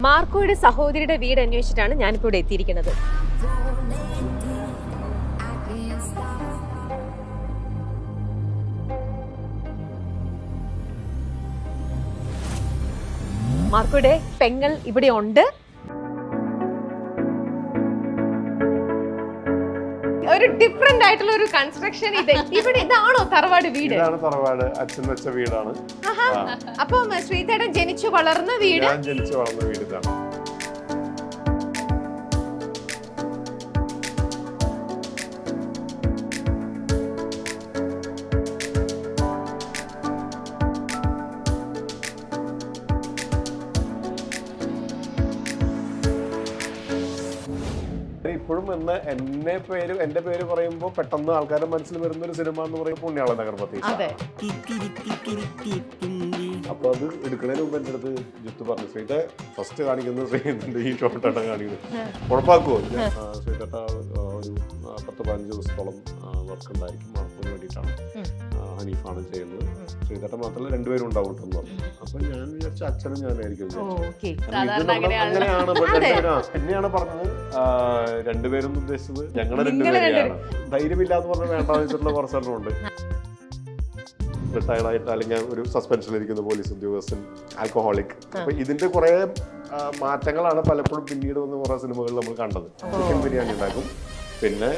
മാർക്കോയുടെ സഹോദരിയുടെ വീട് അന്വേഷിച്ചിട്ടാണ് ഞാനിപ്പോൾ ഇവിടെ എത്തിയിരിക്കുന്നത്. മാർക്കോയുടെ പെങ്ങൾ ഇവിടെ ഉണ്ട്. ഒരു ഡിഫറെന്റ് ആയിട്ടുള്ള ഒരു കൺസ്ട്രക്ഷൻ. ഇവിടെ ഇതാണോ തറവാട് വീട്? ഇതാണ് തറവാട്, അച്ഛൻ വെച്ച വീടാണ്. അപ്പൊ ശ്രീതേടൻ ജനിച്ചു വളർന്ന വീട്? ഞാൻ ജനിച്ചു വളർന്ന വീട് ഇതാണ്. ഇപ്പോഴും എന്റെ പേര് പറയുമ്പോൾ പെട്ടെന്ന് ആൾക്കാരുടെ മനസ്സിൽ വരുന്ന ഒരു സിനിമ എന്ന് പറയുമ്പോൾ പുണ്യാളൻ നഗർപതി. അപ്പൊ അത് എടുക്കുന്നതിന് മുമ്പ് എന്റെ അടുത്ത് ജിത്തു പറഞ്ഞു, ശ്രീത ഫസ്റ്റ് കാണിക്കുന്നത് ശ്രീന്റെ ഈ ഷോട്ടാണ് കാണിക്കുന്നത്, ഉറപ്പാക്കുമോ? ശ്രീതട്ട ഒരു 10-15 ദിവസത്തോളം വർക്ക് ഉണ്ടായിരിക്കും, മാർക്കിന് വേണ്ടിയിട്ടാണ്. ഹനീഫാണ് ചെയ്യുന്നത്. ശ്രീതട്ട മാത്രമല്ല 2 പേരും ഉണ്ടാവും എന്ന് പറഞ്ഞു. അപ്പൊ ഞാൻ വിചാരിച്ച അച്ഛനും ഞാനായിരിക്കും. അങ്ങനെയാണ് എന്നെയാണ് പറഞ്ഞത്. 2 പേരും ഉദ്ദേശിച്ചത് ഞങ്ങളെ 2 പേരെയാണ്. ധൈര്യമില്ലാന്ന് പറഞ്ഞാൽ വേണ്ടാന്ന് വെച്ചിട്ടുള്ള കുറച്ചെണ്ണം ഉണ്ട്. റിട്ടയർഡായിട്ട് അല്ലെങ്കിൽ ഒരു സസ്പെൻഷനിലിരിക്കുന്ന പോലീസ് ഉദ്യോഗസ്ഥൻ, ആൽക്കഹോളിക്. അപ്പൊ ഇതിന്റെ കുറെ മാറ്റങ്ങളാണ് പലപ്പോഴും പിന്നീട് വന്ന് കുറെ സിനിമകളിൽ നമ്മൾ കണ്ടത്. ചിക്കൻ ബിരിയാണി ഉണ്ടാക്കും, പിന്നെ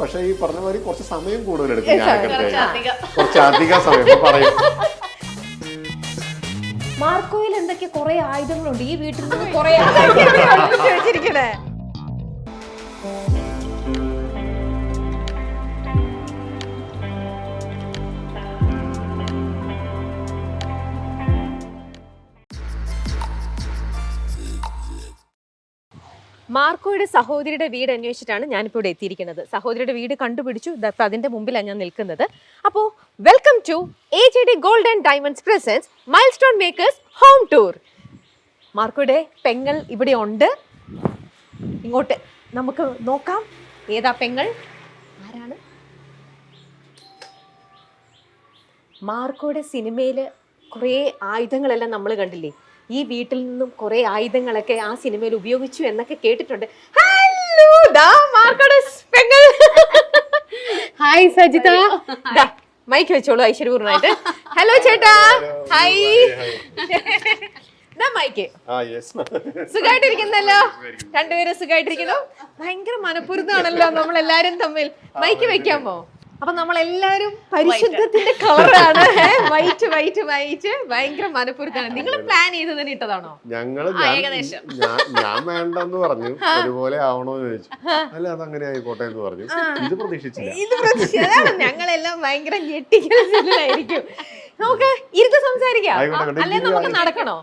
പക്ഷെ ഈ പറഞ്ഞ മാതിരി കുറച്ച് സമയം കൂടുതലെടുക്കും. കുറച്ചധികം സമയം പറയും. മാർക്കോയിൽ എന്തൊക്കെ കുറെ ആയുധങ്ങളുണ്ട് ഈ വീട്ടിൽ നിന്ന്. കുറെ ചോദിച്ചിരിക്കണേ. മാർക്കോയുടെ സഹോദരിയുടെ വീട് അന്വേഷിച്ചിട്ടാണ് ഞാനിപ്പോൾ ഇവിടെ എത്തിയിരിക്കുന്നത്. സഹോദരിയുടെ വീട് കണ്ടുപിടിച്ചു, അതിന്റെ മുമ്പിലാണ് ഞാൻ നിൽക്കുന്നത്. അപ്പോൾ welcome to AJD gold and diamonds presents milestone makers home tour. മാർക്കോയുടെ പെങ്ങൾ ഇവിടെ ഉണ്ട്. ഇങ്ങോട്ട് നമുക്ക് നോക്കാം, ഏതാ പെങ്ങൾ, ആരാണ്? മാർക്കോയുടെ സിനിമയിൽ കുറേ ആയുധങ്ങളെല്ലാം നമ്മൾ കണ്ടില്ലേ? ഈ വീട്ടിൽ നിന്നും കുറെ ആയുധങ്ങളൊക്കെ ആ സിനിമയിൽ ഉപയോഗിച്ചു എന്നൊക്കെ കേട്ടിട്ടുണ്ട്. ഹലോ, ദാ മാർക്കോയുടെ പെങ്ങൾ. ഹായ് സജിത. മൈക്ക് വെച്ചോളൂ ഐശ്വര്യപൂർണ്ണമായിട്ട്. ഹലോ ചേട്ടാ. ഹായ്. മൈക്ക്. സുഖമായിട്ടിരിക്കുന്നല്ലോ? 2 പേരും സുഖമായിട്ടിരിക്കുന്നു. ഭയങ്കര മനഃപൂർവ്വമാണല്ലോ നമ്മളെല്ലാരും തമ്മിൽ. മൈക്ക് വെക്കാമോ? അപ്പൊ നമ്മളെല്ലാരും പരിശുദ്ധത്തിന്റെ കളറാണ്. വൈറ്റ് വൈറ്റ് വൈറ്റ്, ഭയങ്കര മനഃപൂർവ്വമാണ്. നിങ്ങൾ പ്ലാൻ ചെയ്ത് തന്നെ ഇട്ടതാണോ? ഞാൻ വേണ്ടെന്ന് പറഞ്ഞു, ഒരുപോലെ ആവണോന്ന് ചോദിച്ചു. അല്ല അതങ്ങനെ ആയിക്കോട്ടെ എന്ന് പറഞ്ഞു. ഇത് പ്രതീക്ഷിച്ചില്ല. ഞങ്ങളെല്ലാം ഭയങ്കര ഞെട്ടിക്കലായിരിക്കും. നമുക്ക് ഇരുന്ന് സംസാരിക്കാം, അല്ലെ നമുക്ക് നടക്കണോ?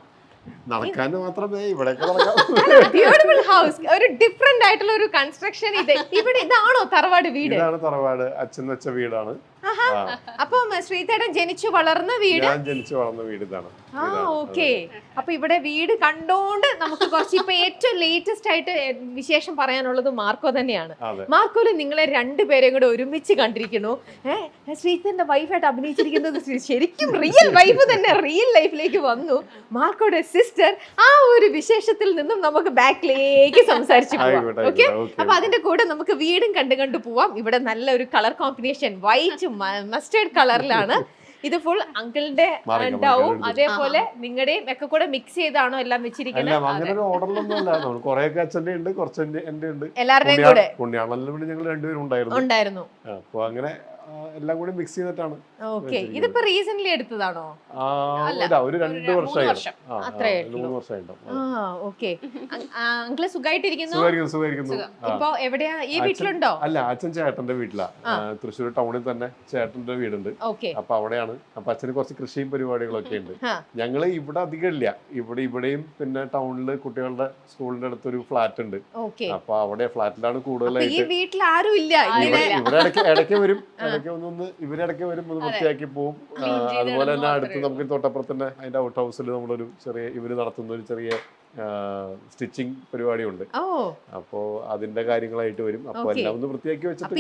നടക്കാൻ മാത്രമേ ഇവിടെ. ബ്യൂട്ടിഫുൾ ഹൗസ്, ഒരു ഡിഫറെന്റ് ആയിട്ടുള്ള ഒരു കൺസ്ട്രക്ഷൻ. ഇവിടെ ഇതാണോ തറവാട് വീട്? ഇതാണ് തറവാട്, അച്ഛൻ വെച്ച വീടാണ്. അപ്പൊ ശ്രീതേടൻ ജനിച്ചു വളർന്ന വീട്? ഞാൻ ജനിച്ചു വളർന്ന വീട് ഇതാണ്. ഓക്കെ. അപ്പൊ ഇവിടെ വീട് കണ്ടോണ്ട് നമുക്ക് കുറച്ച് ഇപ്പൊ ഏറ്റവും ലേറ്റസ്റ്റ് ആയിട്ട് വിശേഷം പറയാനുള്ളത് മാർക്കോ തന്നെയാണ്. മാർക്കോയില് നിങ്ങളെ 2 പേരെയും കൂടെ ഒരുമിച്ച് കണ്ടിരിക്കുന്നു. ശ്രീതേടന്റെ വൈഫായിട്ട് അഭിനയിച്ചിരിക്കുന്നത് ശരിക്കും റിയൽ വൈഫ് തന്നെ റിയൽ ലൈഫിലേക്ക് വന്നു. മാർക്കോയുടെ സിസ്റ്റർ, ആ ഒരു വിശേഷത്തിൽ നിന്നും നമുക്ക് ബാക്കിലേക്ക് സംസാരിച്ചു പോവാം. ഓക്കെ. അപ്പൊ അതിന്റെ കൂടെ നമുക്ക് വീടും കണ്ടു പോവാം. ഇവിടെ നല്ല ഒരു കളർ കോമ്പിനേഷൻ, വൈറ്റ് മസ്റ്റേർഡ് കളറിലാണ്. ഇത് ഫുൾ അങ്കിളിന്റെ ഉണ്ടാവും, അതേപോലെ നിങ്ങളുടെയും ഒക്കെ കൂടെ മിക്സ് ചെയ്താണോ എല്ലാം വെച്ചിരിക്കുന്നത്? എല്ലാവരുടെയും കൂടെ ഞങ്ങൾ 2 പേരും ഉണ്ടായിരുന്നു. അപ്പൊ അങ്ങനെ എല്ലാം കൂടി മിക്സ് ചെയ്തിട്ടാണ്. ഓക്കെ. ഇതിപ്പോ റീസെന്റ്ലി എടുത്തതാണോ? ഒരു 2 വർഷമായി. ഓക്കെ. അങ്കിള് സുഖമായിട്ടിരിക്കുന്നു? ഇപ്പൊ എവിടെയാ? ഈ വീട്ടിലുണ്ടോ? അല്ല, അച്ഛൻ ചേട്ടന്റെ വീട്ടിലാ. തൃശ്ശൂർ ടൗണിൽ തന്നെ ചേട്ടന്റെ വീടുണ്ട്. അപ്പൊ അവിടെയാണ്. അപ്പൊ അച്ഛന് കുറച്ച് കൃഷിയും പരിപാടികളൊക്കെ ഉണ്ട്. ഞങ്ങള് ഇവിടെ അധികം ഇല്ല. ഇവിടെയും പിന്നെ ടൗണില് കുട്ടികളുടെ സ്കൂളിന്റെ അടുത്തൊരു ഫ്ലാറ്റ് ഉണ്ട്. അപ്പൊ അവിടെ ഫ്ലാറ്റിലാണ് കൂടുതലായിട്ട്. ഇവിടെ ഇടയ്ക്ക് വരും, ഇവരിടയ്ക്ക് വരും, വൃത്തിയാക്കി പോവും. അതുപോലെ തന്നെ അടുത്ത് നമുക്ക് തൊട്ടപ്പുറത്ത് തന്നെ അതിന്റെ ഔട്ട് ഹൗസിൽ നമ്മളൊരു ചെറിയ ഇവര് നടത്തുന്ന ഒരു ചെറിയ സ്റ്റിച്ചിങ് പരിപാടിയുണ്ട്. അപ്പോ അതിന്റെ കാര്യങ്ങളായിട്ട് വരും. അപ്പൊ എല്ലാം ഒന്ന് വൃത്തിയാക്കി വെച്ചിട്ട്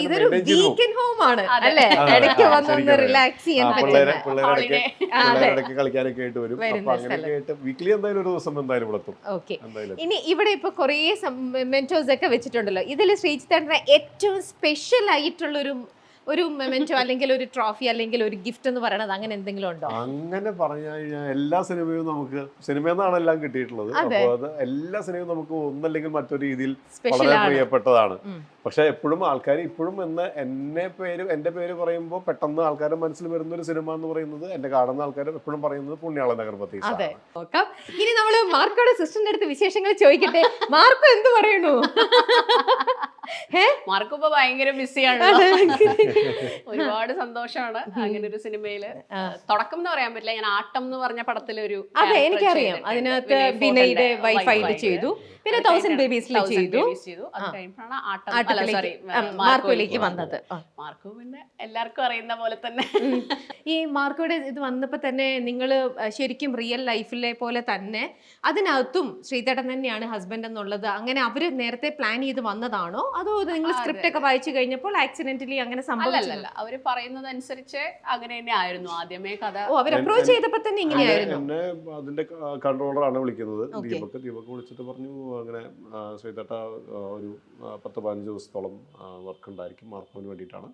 പിള്ളേരടക്ക് കളിക്കാനൊക്കെ ആയിട്ട് വരും. അപ്പൊ അങ്ങനെയൊക്കെ ആയിട്ട് വീക്കിലി എന്തായാലും ഒരു ദിവസം എന്തായാലും ഇവിടെ എത്തും. ഇനി ഇവിടെ ഇപ്പൊ കുറേ മെന്റോസ് ഒക്കെ വെച്ചിട്ടുണ്ടല്ലോ, ഇതിൽ ശ്രീജിത്തേട്ടന്റെ ഏറ്റവും സ്പെഷ്യൽ ആയിട്ടുള്ള ഒരു മെമെന്റോ അല്ലെങ്കിൽ ഒരു ട്രോഫി അല്ലെങ്കിൽ ഒരു ഗിഫ്റ്റ് എന്ന് പറയുന്നത് അങ്ങനെ എന്തെങ്കിലും ഉണ്ടോ? അങ്ങനെ പറഞ്ഞു കഴിഞ്ഞാൽ എല്ലാ സിനിമയും നമുക്ക് സിനിമയെന്നാണ് എല്ലാം കിട്ടിയിട്ടുള്ളത്. അപ്പൊ അത് എല്ലാ സിനിമയും നമുക്ക് ഒന്നല്ലെങ്കിൽ മറ്റൊരു രീതിയിൽ വളരെ പ്രിയപ്പെട്ടതാണ്. പക്ഷെ എപ്പോഴും ആൾക്കാർ ഇപ്പോഴും എന്റെ പേര് പറയുമ്പോൾ പെട്ടെന്ന് ആൾക്കാരുടെ മനസ്സിൽ വരുന്ന ഒരു സിനിമ എന്ന് പറയുന്നത്, എന്റെ കാണുന്ന ആൾക്കാർ എപ്പോഴും പറയുന്നത് പുണ്യാള നഗർപതി. ഇനി നമ്മള് മാർക്കോയുടെ സിസ്റ്ററിന്റെ അടുത്ത് വിശേഷങ്ങൾ ചോദിക്കട്ടെ. മാർക്കോ എന്ത് പറയണു? മാർക്കോ ഇപ്പൊ ഭയങ്കര ബിസിയാണ്. ഒരുപാട് സന്തോഷമാണ് അങ്ങനെ ഒരു സിനിമയില്. തുടക്കം എന്ന് പറയാൻ പറ്റില്ല, ഞാൻ ആട്ടം എന്ന് പറഞ്ഞ പടത്തിലൊരു എനിക്കറിയാം. അതിനകത്ത് ബിനയുടെ വൈഫായിട്ട് ചെയ്തു, പിന്നെ 1000 ബേബീസിൽ ചെയ്തു. അത് കഴിഞ്ഞാണ് മാർക്കോയിലേക്ക് വന്നത്. മാർക്കോ പിന്നെ എല്ലാവർക്കും അറിയുന്ന പോലെ തന്നെ. ഈ മാർക്കോയുടെ ഇത് വന്നപ്പോ തന്നെ നിങ്ങള് ശരിക്കും റിയൽ ലൈഫിലെ പോലെ തന്നെ അതിനകത്തും ശ്രീധേട്ടൻ തന്നെയാണ് ഹസ്ബൻഡ് എന്നുള്ളത് അങ്ങനെ അവര് നേരത്തെ പ്ലാൻ ചെയ്ത് വന്നതാണോ, അതോ നിങ്ങൾ സ്ക്രിപ്റ്റ് ഒക്കെ വായിച്ചു കഴിഞ്ഞപ്പോൾ ആക്സിഡന്റലി അങ്ങനെ സംഭവിച്ചല്ല? അവര് പറയുന്നത് അനുസരിച്ച് അങ്ങനെ തന്നെ ആയിരുന്നു ആദ്യമേ കഥ. അവർ അപ്രോച്ച് ചെയ്തപ്പോ തന്നെ ഇങ്ങനെയായിരുന്നു. എന്നെ അതിന്റെ കൺട്രോളറാണ് വിളിക്കുന്നത്, ദീപക് വിളിച്ചിട്ട് പറഞ്ഞു അങ്ങനെ ശ്രീധേട്ട ഒരു 10-15 ദിവസത്തോളം വർക്ക് ഉണ്ടായിരിക്കും, മാർക്കോന് വേണ്ടിയിട്ടാണ്,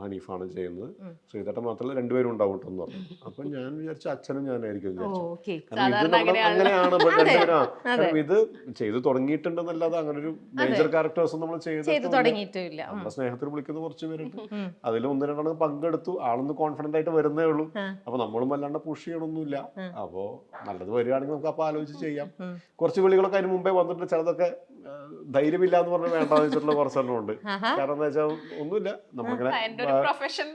ഹനീഫാണ് ചെയ്യുന്നത്, ശ്രീധേട്ട മാത്രമല്ല 2 പേരും ഉണ്ടാവും എന്ന് പറഞ്ഞു. അപ്പൊ ഞാൻ വിചാരിച്ചു അച്ഛനും ഞാനായിരിക്കും വിചാരിച്ചു. അങ്ങനെയാണ് ഇത് ചെയ്തു തുടങ്ങിയിട്ടുണ്ടെന്നല്ലാതെ അങ്ങനെ ഒരു മേജർ ക്യാരക്ടേഴ്സ് നമ്മൾ ചെയ്ത് തുടങ്ങിയിട്ടില്ല. നമ്മുടെ സ്നേഹത്തിൽ വിളിക്കുന്ന കുറച്ച് പേരുണ്ട്, അതിൽ 1-2 പങ്കെടുത്തു, ആളൊന്ന് കോൺഫിഡന്റ് ആയിട്ട് വരുന്നേ ഉള്ളൂ. അപ്പൊ നമ്മളും വല്ലാണ്ട് പുഷ് ചെയ്യണമൊന്നുമില്ല. അപ്പോ നല്ലത് വരികയാണെങ്കിൽ നമുക്ക് അപ്പൊ ആലോചിച്ച് ചെയ്യാം. കുറച്ച് വിളികളൊക്കെ അതിന് മുമ്പേ വന്നിട്ട് ചിലതൊക്കെ ധൈര്യമില്ല എന്ന് പറഞ്ഞാൽ വേണ്ടാന്ന് വെച്ചിട്ടുള്ള കുറച്ചെണ്ണം ഉണ്ട്. കാരണം എന്താ വെച്ചാൽ ഒന്നുമില്ല, നമ്മളിങ്ങനെ പ്രൊഫഷൻ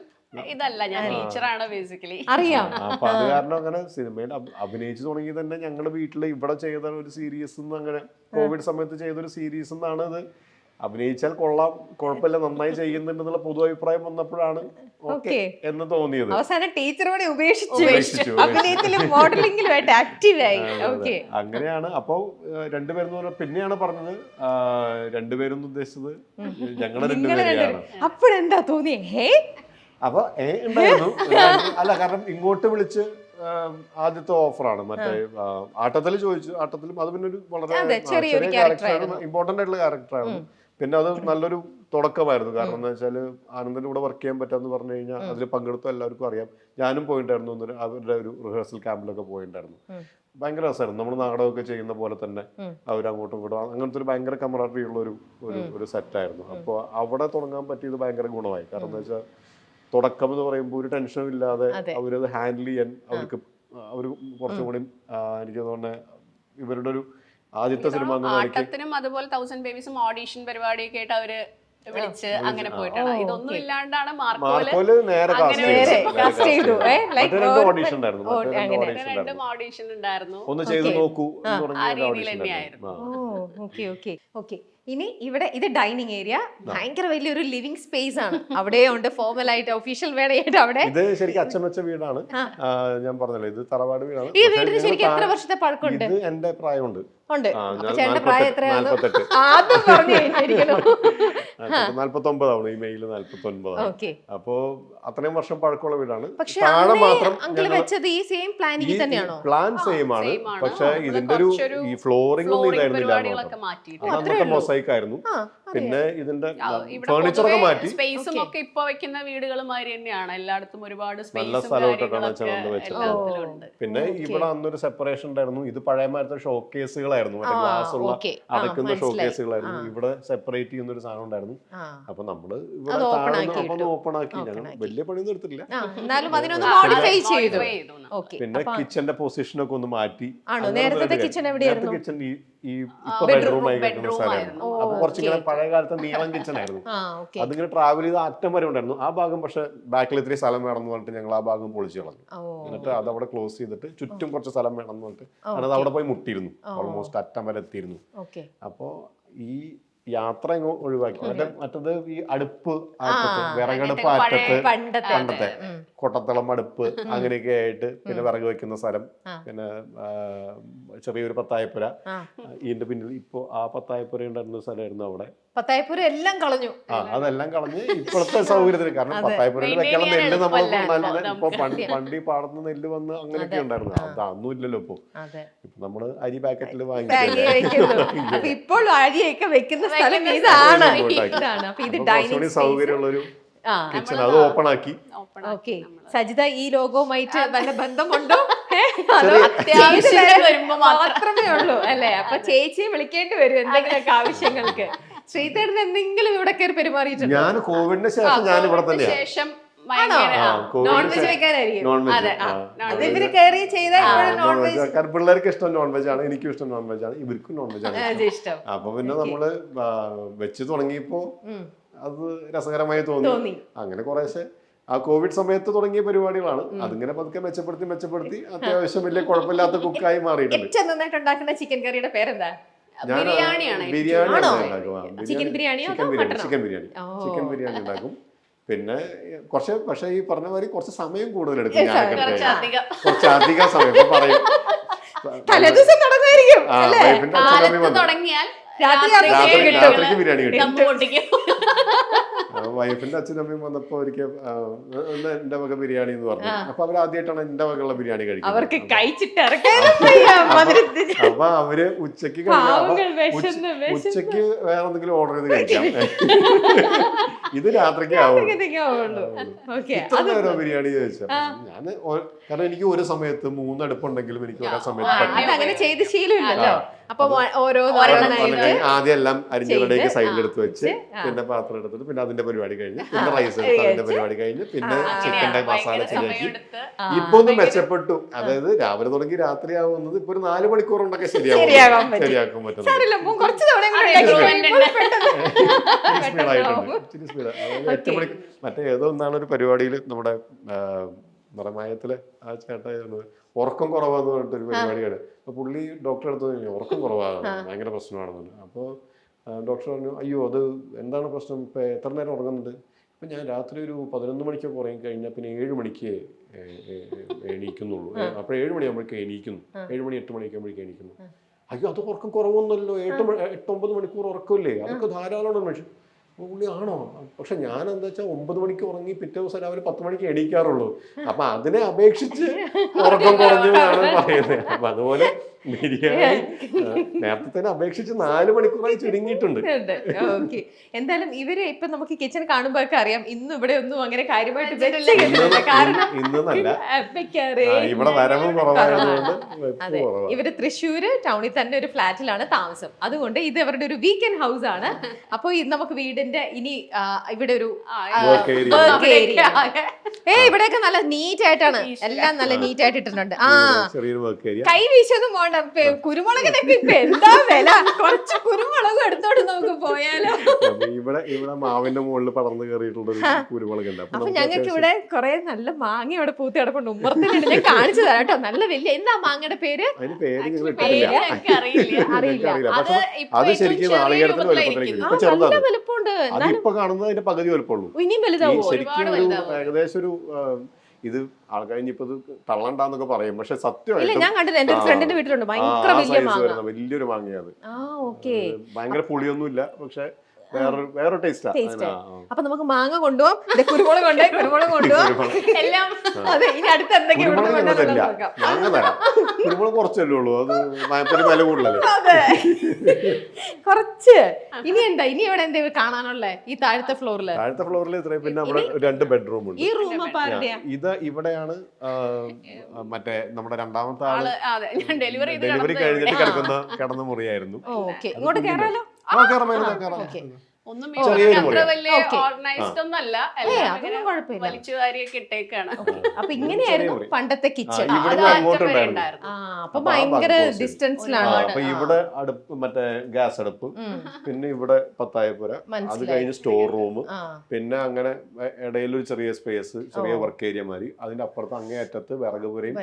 ഇതല്ല, ഞാൻ ടീച്ചറാണ് ബേസിക്കലി, അറിയാം. അപ്പൊ അത് കാരണം അങ്ങനെ സിനിമയിൽ അഭിനയിച്ചു തുടങ്ങി തന്നെ ഞങ്ങളുടെ വീട്ടില് ഇവിടെ ചെയ്ത ഒരു സീരീസ്, അങ്ങനെ കോവിഡ് സമയത്ത് ചെയ്തൊരു സീരീസ് എന്നാണ് ഇത്. അഭിനയിച്ചാൽ കൊള്ളാം, കുഴപ്പമില്ല, നന്നായി ചെയ്യുന്നുണ്ടെന്നുള്ള പൊതു അഭിപ്രായം വന്നപ്പോഴാണ് ഓക്കെ എന്ന് തോന്നിയത്. അവസാനം ടീച്ചറോടെ ഉപേക്ഷിച്ചു, അഭിനയത്തിലും മോഡലിംഗിലും ആയിട്ട് ആക്റ്റീവായി. അങ്ങനെയാണ്. അപ്പൊ 2 പേരും പിന്നെയാണ് പറഞ്ഞത്, 2 പേരും ഉദ്ദേശിച്ചത് ഞങ്ങളുടെ 2 പേരെയാണ്. അപ്പോഴെന്താ തോന്നിയേ? അപ്പൊ ഉണ്ടായിരുന്നു. അല്ല, കാരണം ഇങ്ങോട്ട് വിളിച്ച് ആദ്യത്തെ ഓഫറാണ്. മറ്റേ ആട്ടത്തിൽ ചോദിച്ചു, ആട്ടത്തിലും അത് പിന്നെ ഒരു വളരെ ചെറിയ ക്യാരക്ടറാണ്, ഇമ്പോർട്ടന്റ് ആയിട്ടുള്ള ക്യാരക്ടറാണ്. പിന്നെ അത് നല്ലൊരു തുടക്കമായിരുന്നു. കാരണം എന്താ വെച്ചാല് ആനന്ദിന്റെ കൂടെ വർക്ക് ചെയ്യാൻ പറ്റാന്ന് പറഞ്ഞു കഴിഞ്ഞാൽ അതിൽ പങ്കെടുത്ത എല്ലാവർക്കും അറിയാം. ഞാനും പോയിട്ടായിരുന്നു, അവരുടെ ഒരു റിഹേഴ്സൽ ക്യാമ്പിലൊക്കെ പോയിട്ടായിരുന്നു. ഭയങ്കര രസമായിരുന്നു. നമ്മൾ നാടകമൊക്കെ ചെയ്യുന്ന പോലെ തന്നെ അവരങ്ങോട്ടും ഇങ്ങോട്ടും അങ്ങനത്തെ ഒരു ഭയങ്കര കമറാട്ടറി ഉള്ള ഒരു സെറ്റായിരുന്നു. അപ്പോൾ അവിടെ തുടങ്ങാൻ പറ്റിയത് ഭയങ്കര ഗുണമായി. കാരണം എന്താ വെച്ചാൽ തുടക്കം എന്ന് പറയുമ്പോൾ ഒരു ടെൻഷനും ഇല്ലാതെ അവരത് ഹാൻഡിൽ ചെയ്യാൻ അവർക്ക് കുറച്ചും കൂടി എനിക്ക് തോന്നുന്നത് ഇവരുടെ ഒരു ആദ്യത്തെ സിനിമ ആട്ടത്തിനും അതുപോലെ 1000 ബേബീസും ഓഡീഷൻ പരിപാടിയൊക്കെ ആയിട്ട് അവര് വിളിച്ച് അങ്ങനെ പോയിട്ടാണ്. ഇതൊന്നും ഇല്ലാണ്ടാണ് മാർക്കോല് നേരെ ഓഡീഷൻ ഉണ്ടായിരുന്നു. ഒന്ന് ചെയ്ത് നോക്കൂ ആ രീതിയിൽ തന്നെയായിരുന്നു. ഇനി ഇവിടെ ഇത് ഡൈനിങ് ഏരിയ, ഭയങ്കര വലിയൊരു ലിവിംഗ് സ്പേസ് ആണ്. അവിടെ ഉണ്ട് ഫോർമൽ ആയിട്ട് ഒഫീഷ്യൽ വേണമായിട്ട് അവിടെ. ഇത് ശരിക്കും അച്ഛൻ വെച്ച വീടാണ്. ഞാൻ പറഞ്ഞല്ലോ, ഇത് തറവാട് വീടാണ്. ഈ വീടിന് ശരിക്കും എത്ര വർഷത്തെ പഴക്കമുണ്ട്? ഇത് എന്റെ പ്രായമുണ്ട്. 49 ആവണം, ഈ മെയില് 49. അപ്പോ അത്രയും വർഷം പഴക്കമുള്ള വീടാണ്. താഴെ മാത്രം പ്ലാൻ സെയിം ആണ്, പക്ഷെ ഇതിന്റെ ഒരു ഈ ഫ്ലോറിംഗ് ഒന്നും ഇതായിരുന്നില്ല, അന്നത്തെ മൊസൈക്ക് ആയിരുന്നു. പിന്നെ ഇതിന്റെ ഫർണിച്ചറൊക്കെ മാറ്റി. സ്പേസും ഒക്കെ ഇപ്പൊ വെക്കുന്ന വീടുകൾ മാതിരി തന്നെയാണ്, എല്ലായിടത്തും ഒരുപാട് നല്ല സ്ഥലമായിട്ടാണ് വെച്ചത്. പിന്നെ ഇവിടെ അന്നൊരു സെപ്പറേഷൻ ഉണ്ടായിരുന്നു. ഇത് പഴയമാരത്തെ ഷോ കേസുകളായിരുന്നു, മറ്റേ ഗ്ലാസ് ഉള്ള അടക്കുന്ന ഷോ കേസുകളായിരുന്നു. ഇവിടെ സെപ്പറേറ്റ് ചെയ്യുന്ന ഒരു സാധനം ഉണ്ടായിരുന്നു. അപ്പൊ നമ്മള് ഇവിടെ ഓപ്പൺ ആക്കി. ഞങ്ങൾ വലിയ പണിയൊന്നും എടുത്തിട്ടില്ല, പിന്നെ കിച്ചന്റെ പൊസിഷനൊക്കെ ഒന്ന് മാറ്റി. കിച്ചൺ ഈ ഇപ്പൊ ബെഡ്റൂമായി കിട്ടുന്ന സ്ഥലമായിരുന്നു. അപ്പൊ കുറച്ചിങ്ങനെ പഴയ കാലത്തെ നീളം കിച്ചൺ ആയിരുന്നു. അതിങ്ങനെ ട്രാവൽ ചെയ്ത് അറ്റം വരെ ഉണ്ടായിരുന്നു ആ ഭാഗം. പക്ഷെ ബാക്കിൽ ഇത്തിരി സ്ഥലം വേണമെന്ന് പറഞ്ഞിട്ട് ഞങ്ങൾ ആ ഭാഗം പൊളിച്ചു കളഞ്ഞു. എന്നിട്ട് അത് അവിടെ ക്ലോസ് ചെയ്തിട്ട് ചുറ്റും കുറച്ച് സ്ഥലം വേണമെന്ന് പറഞ്ഞിട്ട് അത് അവിടെ പോയി മുട്ടിയിരുന്നു. ഓൾമോസ്റ്റ് അറ്റം വരെ എത്തിയിരുന്നു. അപ്പോ ഈ യാത്ര അങ്ങ് ഒഴിവാക്കി. മറ്റത് ഈ അടുപ്പ് അറ്റത്ത്, വിറകടുപ്പ് അറ്റത്ത്, പണ്ടത്തെ കൊട്ടത്തളം അടുപ്പ് അങ്ങനെയൊക്കെ ആയിട്ട്, പിന്നെ വിറക് വെക്കുന്ന സ്ഥലം, പിന്നെ ചെറിയൊരു പത്തായപ്പുര, ഇതിന്റെ പിന്നിൽ ഇപ്പൊ ആ പത്തായപ്പുര ഉണ്ടായിരുന്ന സ്ഥലമായിരുന്നു അവിടെ. പത്തായപ്പുര എല്ലാം കളഞ്ഞു. അതെല്ലാം കളഞ്ഞ് ഇപ്പോഴത്തെ സൗകര്യത്തിന്, കാരണം പത്തായപ്പുരയിൽ വെക്കാനുള്ള നെല്ല് നമ്മൾ ഇപ്പൊ പണ്ടി പാടത്ത് നെല്ല് വന്ന് അങ്ങനെയൊക്കെ ഉണ്ടായിരുന്നു. അതൊന്നും ഇല്ലല്ലോ ഇപ്പൊ. നമ്മള് അരി പാക്കറ്റിൽ വാങ്ങിക്കുന്നു. ഇപ്പോൾ അരിയൊക്കെ വെക്കുന്ന സ്ഥലം ഇതാണ്. അപ്പൊ ഇത് ഡൈനിങ് സൗകര്യമുള്ളൊരു കിച്ചൺ, അത് ഓപ്പൺ ആക്കി. ഓക്കെ, സജിത ഈ ലോകവുമായിട്ട് വല്ല ബന്ധമുണ്ടോ? മാത്രമേ ഉള്ളൂ അല്ലേ? അപ്പൊ ചേച്ചിയെ വിളിക്കേണ്ടി വരും എന്തെങ്കിലുമൊക്കെ ആവശ്യങ്ങൾക്ക്. ശ്രീധരൻ എന്തെങ്കിലും ഇവിടെ കയറി പെരുമാറിയിട്ടുണ്ടോ? ഞാൻ കോവിഡിന് ശേഷം ഞാൻ ഇവിടെ തന്നെയാണ്. നോൺ വെജ് വെക്കാനായിരിക്കും. ഇവര് കയറി ചെയ്താൽ നോൺ വെജ്. പിള്ളേർക്ക് ഇഷ്ടം നോൺ വെജ് ആണ്, എനിക്കും ഇഷ്ടം നോൺ വെജ് ആണ്, ഇവർക്കും നോൺ വെജ് ആണ് ഇഷ്ടം. അപ്പൊ പിന്നെ നമ്മള് വെച്ച് തുടങ്ങിയപ്പോ അത് രസകരമായി തോന്നി. അങ്ങനെ കുറേശ്ശെ ആ കോവിഡ് സമയത്ത് തുടങ്ങിയ പരിപാടികളാണ്. അതിങ്ങനെ പതുക്കെ മെച്ചപ്പെടുത്തി അത്യാവശ്യം വലിയ കുഴപ്പമില്ലാത്ത കുക്കായി മാറിയിട്ടുണ്ട്. ഏറ്റവും നന്നായിട്ട് ഉണ്ടാക്കുന്ന ചിക്കൻ കറിയുടെ പേരെന്താ? ചിക്കൻ ബിരിയാണി ഉണ്ടാക്കും. പിന്നെ പക്ഷെ ഈ പറഞ്ഞ മാതിരി കുറച്ച് സമയം കൂടുതൽ എടുക്കും. കുറച്ചധികം സമയം പറയും. രാത്രിക്ക് ബിരിയാണി കിട്ടും. വൈഫിന്റെ അച്ഛനും അമ്മയും വന്നപ്പോ ഒരിക്കൽ എന്റെ വക ബിരിയാണി എന്ന് പറഞ്ഞു. അപ്പൊ അവർ ആദ്യമായിട്ടാണ് എന്റെ വകയുള്ള ബിരിയാണി കഴിക്കുന്നത്. അപ്പൊ അവര് ഉച്ചക്ക് വേറെ എന്തെങ്കിലും ഓർഡർ ചെയ്ത് കഴിക്കാം. ഇത് രാത്രിക്ക് ആവുള്ളൂ. ഇത്ര നേരം ബിരിയാണി ചോദിച്ചു. ഞാൻ കാരണം എനിക്ക് ഒരു സമയത്ത് 3 അടുപ്പുണ്ടെങ്കിലും എനിക്ക് ഒരേ സമയത്ത് ആദ്യം എല്ലാം അരിഞ്ഞുകളുടെയൊക്കെ സൈഡിലെടുത്ത് വെച്ച്, പിന്നെ പാത്രം എടുത്തിട്ട്, പിന്നെ അതിന്റെ പരിപാടി കഴിഞ്ഞ്, പിന്നെ റൈസ് എടുത്ത് അതിന്റെ പരിപാടി കഴിഞ്ഞ്, പിന്നെ ചിക്കന്റെ മസാല ശരിയാക്കി. ഇപ്പൊ ഒന്ന് മെച്ചപ്പെട്ടു. അതായത് രാവിലെ തുടങ്ങി രാത്രി ആവുന്നത് ഇപ്പൊ ഒരു 4 മണിക്കൂർ കൊണ്ടൊക്കെ ശരിയാക്കാൻ പറ്റും. ഇച്ചിരി സ്പീഡ്. അതായത് 8 മണിക്ക് മറ്റേ ഏതോ ഒന്നാണ് ഒരു പരിപാടിയിൽ നമ്മുടെ മറമായത്തിലെ ആ ചേട്ടായിരുന്നു ഉറക്കം കുറവാന്ന് പറഞ്ഞിട്ടൊരു പരിപാടിയാണ്. അപ്പൊ പുള്ളി ഡോക്ടറെ അടുത്ത് ഉറക്കം കുറവാണ്, ഭയങ്കര പ്രശ്നമാണെന്ന്. അപ്പോൾ ഡോക്ടർ പറഞ്ഞു, അയ്യോ അത് എന്താണ് പ്രശ്നം, ഇപ്പൊ എത്ര നേരം ഉറങ്ങുന്നുണ്ട്? ഇപ്പൊ ഞാൻ രാത്രി ഒരു 11 മണിക്കൊക്കെ ഉറങ്ങി കഴിഞ്ഞാൽ പിന്നെ 7 മണിക്ക് എണീക്കുന്നുള്ളൂ. അപ്പൊ 7 മണിയാകുമ്പോഴേക്കും എണീക്കുന്നു, 7 മണി 8 മണിയാകുമ്പോഴേക്കും എണീക്കുന്നു. അയ്യോ അത് ഉറക്കം കുറവൊന്നുമല്ലോ, 8-9 മണിക്കൂർ ഉറക്കമില്ലേ, അതൊക്കെ ധാരാളമാണ് മനുഷ്യൻ. പുള്ളി ആണോ? പക്ഷെ ഞാൻ എന്താ വെച്ചാൽ 9 മണിക്ക് ഉറങ്ങി പിറ്റേ ദിവസം രാവിലെ 10 മണിക്ക് എണീക്കാറുള്ളൂ. അപ്പൊ അതിനെ അപേക്ഷിച്ച് ഉറക്കം കുറഞ്ഞു എന്നാണ് പറയുന്നത്. അപ്പൊ അതുപോലെ ബിരിയാണി നേരത്തെ അപേക്ഷിച്ച് 4 മണിക്കൂറായി ചുരുങ്ങിയിട്ടുണ്ട്. എന്തായാലും ഇവര് ഇപ്പൊ നമുക്ക് കിച്ചൺ കാണുമ്പോ ഒക്കെ അറിയാം, ഇന്നും ഇവിടെ ഒന്നും അങ്ങനെ കാര്യമായിട്ട് ഇന്നല്ല, ഇവിടെ വരവും കുറവായതുകൊണ്ട്. ഇവര് തൃശ്ശൂര് ടൗണിൽ തന്നെ ഒരു ഫ്ലാറ്റിലാണ് താമസം. അതുകൊണ്ട് ഇത് അവരുടെ ഒരു വീക്കെൻഡ് ഹൗസ് ആണ്. അപ്പൊ നമുക്ക് വീടിന്റെ ഇനി ഇവിടെ ഒരു ഇവിടെയൊക്കെ നല്ല നീറ്റ് ആയിട്ടാണ്, എല്ലാം നല്ല നീറ്റ് ആയിട്ട് ഇട്ടിട്ടുണ്ട്. കൈ വീശൊന്നും പോണ്ട. കുരുമുളകിനൊക്കെ ഇപ്പൊ എന്താ വില, കുറച്ച് കുരുമുളക് എടുത്തോണ്ട് നമുക്ക് പോയാലോ. ഇവിടെ മാവിന്റെ മുകളിൽ പടർന്നു കയറിയിട്ടുള്ള കുരുമുളക് ഉണ്ട്. അപ്പൊ ഞങ്ങൾക്ക് ഇവിടെ കുറെ നല്ല മാങ്ങ ഇവിടെ പൂത്തി കിടപ്പുണ്ട്. ഉമ്മറത്തിനുണ്ട്, ഞാൻ കാണിച്ചു തരാം കേട്ടോ. നല്ല വലിയ എന്താ മാങ്ങയുടെ പേര്? അറിയില്ല. അത് ശരിക്കും നാളികേരത്തിന്റെ വലുപ്പത്തിലേക്ക് നല്ല വലുപ്പമുണ്ട്. അതിപ്പോ കാണുന്നത് അതിന്റെ പകുതി വലുപ്പമുള്ളൂ. ഇനിയും വലുതാവും. ശരിക്കും ഏകദേശം ഒരു ഇത് ആൾക്കാരിപ്പോ ഇത് തള്ളണ്ടാന്നൊക്കെ പറയും, പക്ഷെ സത്യമായിട്ട് ഞാൻ കണ്ടില്ല. എന്റെ ഫ്രണ്ടിന്റെ വീട്ടിലുണ്ട് ഭയങ്കര വലിയൊരു മാങ്ങയാണ്. ഭയങ്കര പുളിയൊന്നുമില്ല, പക്ഷെ വേറൊരു ടേസ്റ്റാ. അപ്പൊ നമുക്ക് മാങ്ങ കൊണ്ടുപോകാം, കുരുമുളക് കൊണ്ടുപോകാം എല്ലാം. അതെ, ഇനി അടുത്ത് എന്തൊക്കെയാ മാങ്ങ തരാം. കുരുമുളക് കുറച്ചല്ലേ ഉള്ളൂ, അത് വില കൂടുതലല്ലേ. കുറച്ച്. ഇനി എന്താ, ഇനി ഇവിടെ എന്താ കാണാനുള്ളേ? ഈ താഴത്തെ ഫ്ലോറിൽ ഇത്രയും. പിന്നെ നമ്മുടെ 2 ബെഡ്റൂം ഉണ്ട്. ഈ റൂം ഇത് ഇവിടെയാണ് മറ്റേ നമ്മുടെ രണ്ടാമത്തെ ആള് ഡെലിവറി കഴിഞ്ഞിട്ട് കിടന്ന മുറിയായിരുന്നു. ഇങ്ങോട്ട് കേറാലോ. ഒന്നും അപ്പൊ ഇങ്ങനെയായിരുന്നു പണ്ടത്തെ കിച്ചൺ. അപ്പൊ ഭയങ്കര ഡിസ്റ്റൻസിലാണ്. അപ്പൊ ഇവിടെ അടുപ്പ്, മറ്റേ ഗ്യാസ് അടുപ്പ്, പിന്നെ ഇവിടെ പത്തായപ്പുര, അത് കഴിഞ്ഞ് സ്റ്റോർ റൂം, പിന്നെ അങ്ങനെ ഇടയിൽ ഒരു ചെറിയ സ്പേസ്, ചെറിയ വർക്ക് ഏരിയ മാതിരി, അതിന്റെ അപ്പുറത്ത് അങ്ങേ അറ്റത്ത് വിറകുപുരയും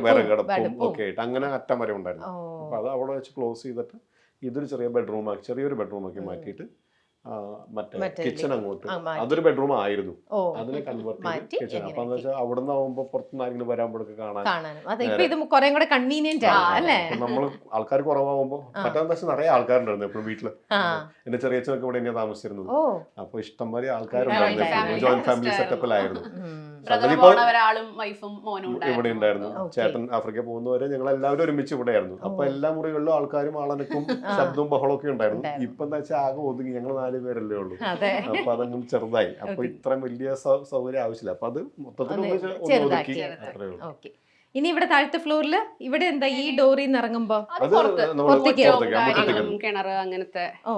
വിറകടപ്പും ഒക്കെ ആയിട്ട് അങ്ങനെ അറ്റം വരെ ഉണ്ടായിരുന്നു. അപ്പൊ അത് അവിടെ വെച്ച് ക്ലോസ് ചെയ്തിട്ട് ഇതൊരു ചെറിയൊരു ബെഡ്റൂം ആക്കി മാറ്റിയിട്ട് മറ്റേ മറ്റേ കിച്ചൺ അങ്ങോട്ട് മാറ്റി. അതൊരു ബെഡ്റൂം ആയിരുന്നു, ഓ അതിനെ കൺവേർട്ട് മാറ്റി ചെയ്ത് കിച്ചൺ. അപ്പൊ എന്ന് വെച്ചാൽ അവിടെ നിന്ന് ആവുമ്പോ പുറത്തുനിന്ന് ആരെങ്കിലും വരുമ്പോഴൊക്കെ കാണാൻ കാണാനും അതെ ഇപ്പൊ ഇത് കുറെ കൂടെ കൺവീനിയന്റ് ആണ് അല്ലേ? നമ്മൾ ആൾക്കാർ കുറവാകുമ്പോ പറ്റാന്ന് വെച്ചാൽ നിറയെ ആൾക്കാരുണ്ടായിരുന്നു എപ്പോഴും വീട്ടില്. എന്റെ ചെറിയച്ഛനൊക്കെ ഇവിടെ തന്നെയാണ് താമസിച്ചിരുന്നത്. അപ്പൊ ഇഷ്ടംമാതിരി ആൾക്കാരുണ്ടായിരുന്നു, ജോയിന്റ് ഫാമിലി സെറ്റപ്പിലായിരുന്നു. ഒരാളും വൈഫും മോനും ഇവിടെ ഉണ്ടായിരുന്നു. ചേട്ടൻ ആഫ്രിക്ക പോകുന്നവരെ ഞങ്ങൾ എല്ലാവരും ഒരുമിച്ച് ഇവിടെയായിരുന്നു. അപ്പൊ എല്ലാ മുറികളിലും ആൾക്കാരും ആളനക്കും ശബ്ദവും ബഹളവും ഒക്കെ ഉണ്ടായിരുന്നു. ഇപ്പൊ എന്താ വെച്ചാൽ ആകെ ഒതുങ്ങി, ഞങ്ങൾ 4 പേരല്ലേ ഉള്ളൂ. അപ്പൊ അതങ്ങും ചെറുതായി. അപ്പൊ ഇത്രയും വലിയ സൗകര്യം ആവശ്യമില്ല. അപ്പൊ അത് മൊത്തത്തിൽ ഒതുക്കി അത്രേ ഉള്ളൂ. ഇനി ഇവിടെ താഴത്തെ ഫ്ലോറില് ഇവിടെ എന്താ ഈ ഡോറിൽ നിന്ന് ഇറങ്ങുമ്പോ കിണറ് അങ്ങനത്തെ. ഓ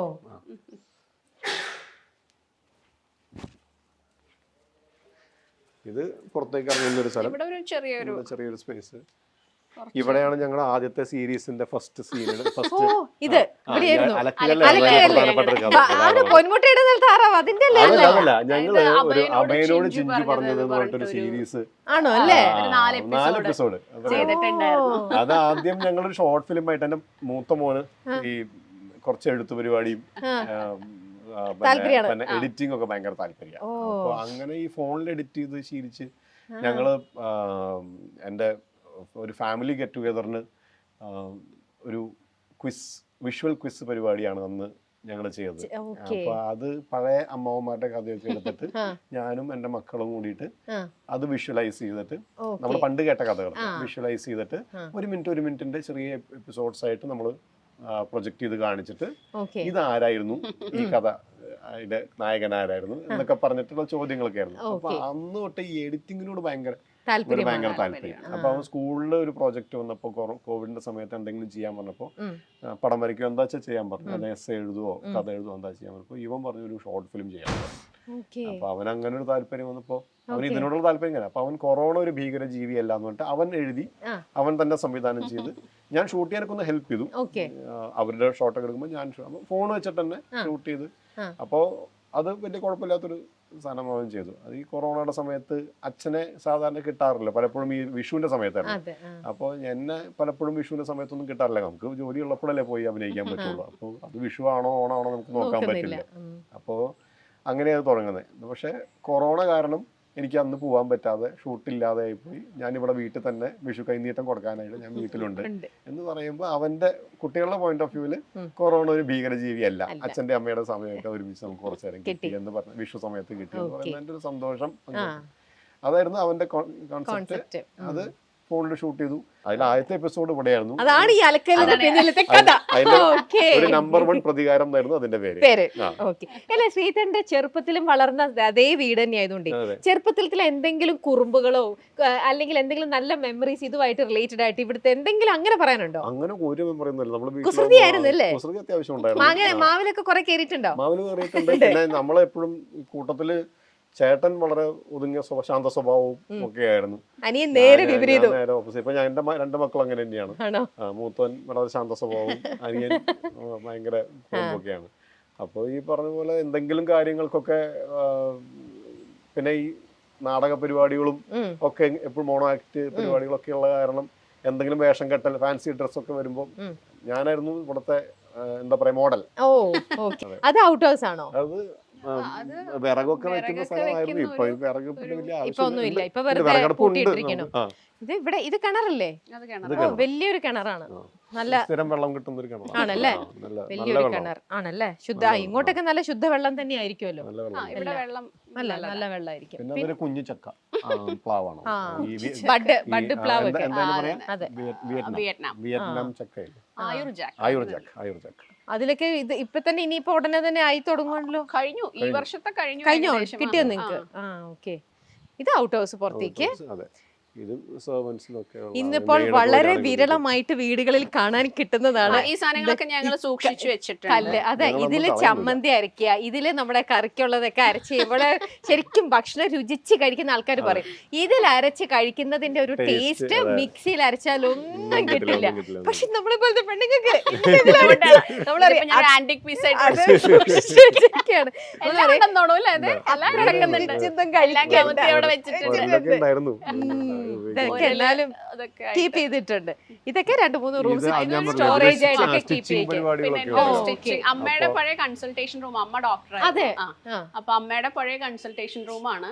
ഇത് പുറത്തേക്ക് ഇറങ്ങുന്ന ഒരു സ്ഥലം, ഇവിടെ ഒരു ചെറിയൊരു സ്പേസ്. ഇവിടെയാണ് ഞങ്ങളുടെ ആദ്യത്തെ സീരീസിന്റെ ഫസ്റ്റ് സീനിൽ ഇത് അതല്ല, ഞങ്ങള് ഒരു അഭയനോട് ചിഞ്ചു പറഞ്ഞത് എന്ന് പറഞ്ഞിട്ടൊരു സീരീസ് ആണോ അല്ലേ? 4 എപ്പിസോഡ്. അത് ആദ്യം ഞങ്ങളൊരു ഷോർട്ട് ഫിലിം ആയിട്ട് എന്റെ മൂത്ത മോന് ഈ കുറച്ച് എഴുത്തു പരിപാടിയും എഡിറ്റിംഗ് ഒക്കെ ഭയങ്കര താല്പര്യം. അപ്പൊ അങ്ങനെ ഈ ഫോണിൽ എഡിറ്റ് ചെയ്ത് ശീലിച്ച് ഞങ്ങള് എന്റെ ഒരു ഫാമിലി ഗെറ്റ് ടുഗദറിന് ഒരു വിഷ്വൽ ക്വിസ് പരിപാടിയാണ് അന്ന് ഞങ്ങൾ ചെയ്തത്. അപ്പൊ അത് പഴയ അമ്മാവന്മാരുടെ കഥയൊക്കെ എടുത്തിട്ട് ഞാനും എന്റെ മക്കളും കൂടിയിട്ട് അത് വിഷ്വലൈസ് ചെയ്തിട്ട്, നമ്മൾ പണ്ട് കേട്ട കഥകൾ വിഷ്വലൈസ് ചെയ്തിട്ട് 1 മിനിറ്റിന്റെ ചെറിയ എപ്പിസോഡ്സ് ആയിട്ട് നമ്മൾ പ്രൊജക്ട് ചെയ്ത് കാണിച്ചിട്ട് ഇതാരായിരുന്നു ഈ കഥ, അതിന്റെ നായകൻ ആരായിരുന്നു എന്നൊക്കെ പറഞ്ഞിട്ടുള്ള ചോദ്യങ്ങളൊക്കെ ആയിരുന്നു. അപ്പൊ അന്ന് തൊട്ട് ഈ എഡിറ്റിങ്ങിനോട് ഭയങ്കര താല്പര്യം. അപ്പൊ അവൻ സ്കൂളിൽ ഒരു പ്രോജക്റ്റ് വന്നപ്പോ കോവിഡിന്റെ സമയത്ത് എന്തെങ്കിലും ചെയ്യാൻ പറഞ്ഞപ്പോ പടം വരയ്ക്കുക എന്താ വെച്ചാൽ ചെയ്യാൻ പറഞ്ഞു, അത് എസ് എഴുതുവോ കഥ എഴുതുവോ എന്താ ചെയ്യാൻ പറഞ്ഞപ്പോ ഇവൻ പറഞ്ഞു ഒരു ഷോർട്ട് ഫിലിം ചെയ്യാൻ പറഞ്ഞു. അപ്പൊ അവൻ അങ്ങനെ ഒരു താല്പര്യം വന്നപ്പോ അവൻ ഇതിനോടുള്ള താല്പര്യം ഇങ്ങനെ. അപ്പൊ അവൻ കൊറോണ ഒരു ഭീകര ജീവിയല്ല എന്ന് പറഞ്ഞിട്ട് അവൻ എഴുതി അവൻ തന്നെ സംവിധാനം ചെയ്ത് ഞാൻ ഷൂട്ട് ചെയ്യാനൊക്കെ ഒന്ന് ഹെൽപ്പ് ചെയ്തു. അവരുടെ ഷോട്ടൊക്കെ എടുക്കുമ്പോൾ ഞാൻ ഫോൺ വെച്ചിട്ട് തന്നെ ഷൂട്ട് ചെയ്ത്. അപ്പോ അത് വലിയ കുഴപ്പമില്ലാത്തൊരു സാധനം അവൻ ചെയ്തു. അത് ഈ കൊറോണയുടെ സമയത്ത് അച്ഛനെ സാധാരണ കിട്ടാറില്ല, പലപ്പോഴും ഈ വിഷുവിന്റെ സമയത്തായിരുന്നു. അപ്പോൾ എന്നെ പലപ്പോഴും വിഷുവിന്റെ സമയത്തൊന്നും കിട്ടാറില്ല, നമുക്ക് ജോലി ഉള്ളപ്പോഴല്ലേ പോയി അഭിനയിക്കാൻ പറ്റുള്ളൂ. അപ്പോൾ അത് വിഷു ആണോ ഓണാണോ നമുക്ക് നോക്കാൻ പറ്റില്ല. അപ്പോൾ അങ്ങനെയാണ് തുടങ്ങുന്നത്. പക്ഷെ കൊറോണ കാരണം എനിക്ക് അന്ന് പോകാൻ പറ്റാതെ ഷൂട്ടില്ലാതെ ആയിപ്പോയി. ഞാനിവിടെ വീട്ടിൽ തന്നെ വിഷു കൈനീട്ടം കൊടുക്കാനായിട്ട് ഞാൻ വീട്ടിലുണ്ട് എന്ന് പറയുമ്പോൾ അവന്റെ കുട്ടികളുടെ പോയിന്റ് ഓഫ് വ്യൂവില് കൊറോണ ഒരു ഭീകരജീവിയല്ല, അച്ഛന്റെ അമ്മയുടെ സമയമൊക്കെ ഒരുമിച്ച് നമുക്ക് കുറച്ചു നേരം കിട്ടി എന്ന് പറഞ്ഞ വിഷു സമയത്ത് കിട്ടി എന്ന് പറയുന്നതിന്റെ ഒരു സന്തോഷം അതായിരുന്നു അവന്റെ കോൺസെപ്റ്റ്. അത് ഫോണിൽ ഷൂട്ട് ചെയ്തു. അതിൽ ആദ്യത്തെ എപ്പിസോഡ് ഇവിടെയായിരുന്നു. അതാണ് ഈ അലക്കലിന്റെ പിന്നിലത്തെ കഥ. ഒരു നമ്പർ 1 പ്രതികാരം എന്നായിരുന്നു അതിന്റെ പേര്. അല്ലെ, ശ്രീധരന്റെ ചെറുപ്പത്തിലും വളർന്ന അതേ വീട് തന്നെ ആയതുകൊണ്ട് ചെറുപ്പത്തിൽ എന്തെങ്കിലും കുറുമ്പുകളോ അല്ലെങ്കിൽ എന്തെങ്കിലും നല്ല മെമ്മറീസ് ഇതുമായിട്ട് റിലേറ്റഡ് ആയിട്ട് ഇവിടുത്തെ എന്തെങ്കിലും അങ്ങനെ പറയാനുണ്ടോ? അങ്ങനെ ഒരു മെമ്മറി ഒന്നുമില്ല. കുസൃതി ആയിരുന്നല്ലേ? അത്യാവശ്യം ഉണ്ടായിരുന്നു. മാവിലൊക്കെ കുറെ കേറിയിട്ടുണ്ടോ? മാവില് കയറിയിട്ടുണ്ട്. പിന്നെ നമ്മളെപ്പോഴും കൂട്ടത്തില് ചേട്ടൻ വളരെ ഒതുങ്ങിയ ശാന്ത സ്വഭാവവും ഒക്കെ ആയിരുന്നു. അനിയൻ നേരെ വിപരീതം. നേരെ ഓപ്പോസിറ്റ്. ഇപ്പൊ ഞാൻ എന്റെ 2 മക്കൾ അങ്ങനെ തന്നെയാണ്. മൂത്തവൻ വളരെ ശാന്ത സ്വഭാവവും അനിയൻ ഭയങ്കര കുറുമ്പൊക്കെയാണ്. അപ്പൊ ഈ പറഞ്ഞ പോലെ എന്തെങ്കിലും കാര്യങ്ങൾക്കൊക്കെ പിന്നെ ഈ നാടക പരിപാടികളും ഒക്കെ എപ്പോഴും മോണോ ആക്ട് പരിപാടികളൊക്കെ ഉള്ള കാരണം എന്തെങ്കിലും വേഷം കെട്ടൽ ഫാൻസി ഡ്രസ്സൊക്കെ വരുമ്പോൾ ഞാനായിരുന്നു ഇവിടുത്തെ എന്താ പറയാ മോഡൽ. അത് ഔട്ട് ഹൗസ് ആണോ? അത് വിറകൊക്കെ വെക്കുന്ന സ്ഥലമായിരുന്നു. ഇപ്പൊ വിറക് വലിയ ഒന്നുമില്ല, ഇപ്പൊ വെറുതെ ഇത് ഇവിടെ ഇത് കിണറല്ലേ? വലിയൊരു കിണറാണ്, നല്ല സ്ഥിരം വെള്ളം കിട്ടുന്ന ഒരു കിണറാണ്. ആണല്ലേ? വലിയൊരു കിണർ ആണല്ലേ? ശുദ്ധ, ഇങ്ങോട്ടൊക്കെ നല്ല ശുദ്ധ വെള്ളം തന്നെ ആയിരിക്കുമല്ലോ. നല്ല വെള്ളമായിരിക്കും. പിന്നെ അതൊരു കുഞ്ഞു ചക്ക പ്ലാവാണ്, ബഡ് പ്ലാവ് ഒക്കെ. വിയറ്റ്നാം ചക്ക, ആയുർജാക്ക്. അതിലൊക്കെ ഇത് ഇപ്പൊ തന്നെ ഇനിയിപ്പോ ഉടനെ തന്നെ ആയി തുടങ്ങുമല്ലോ. കഴിഞ്ഞു, ഈ വർഷത്തെ കഴിഞ്ഞോ? കിട്ടിയോ നിങ്ങക്ക്? ഓക്കെ. ഇത് ഔട്ട് ഹൗസ് പുറത്തേക്ക്. ഇന്നിപ്പോൾ വളരെ വിരളമായിട്ട് വീടുകളിൽ കാണാൻ കിട്ടുന്നതാണ് ഈ സാധനങ്ങളൊക്കെ ഞങ്ങൾ സൂക്ഷിച്ചു വെച്ചിട്ടുണ്ട്. അതെ, ഇതില് ചമ്മന്തി അരക്കുക, ഇതില് നമ്മുടെ കറിക്കുള്ളതൊക്കെ അരച്ച് ഇവിടെ ശരിക്കും ഭക്ഷണം രുചിച്ച് കഴിക്കുന്ന ആൾക്കാർ പറയും ഇതിൽ അരച്ച് കഴിക്കുന്നതിന്റെ ഒരു ടേസ്റ്റ് മിക്സിയിൽ അരച്ചാൽ ഒന്നും കിട്ടില്ല. പക്ഷെ നമ്മളെ പോലത്തെ പെണ്ണുങ്ങൾക്ക് ഇതൊക്കെ എന്നാലും അതൊക്കെ കീപ്പ് ചെയ്തിട്ടുണ്ട്. ഇതൊക്കെ 2-3 റൂംസ് ഇത് ഞാൻ പറഞ്ഞില്ലേ, സ്റ്റോറേജ് ആയിട്ടൊക്കെ കീപ്പ് സ്റ്റിച്ചിങ് ചെയ്യും. പരിപാടികളൊക്കെ പിന്നെ ഉണ്ട്. സ്റ്റിച്ചിങ് അമ്മയുടെ പഴയ കൺസൾട്ടേഷൻ റൂം, അമ്മ ഡോക്ടർ അതെ. അപ്പൊ അമ്മയുടെ പഴയ കൺസൾട്ടേഷൻ റൂമാണ്.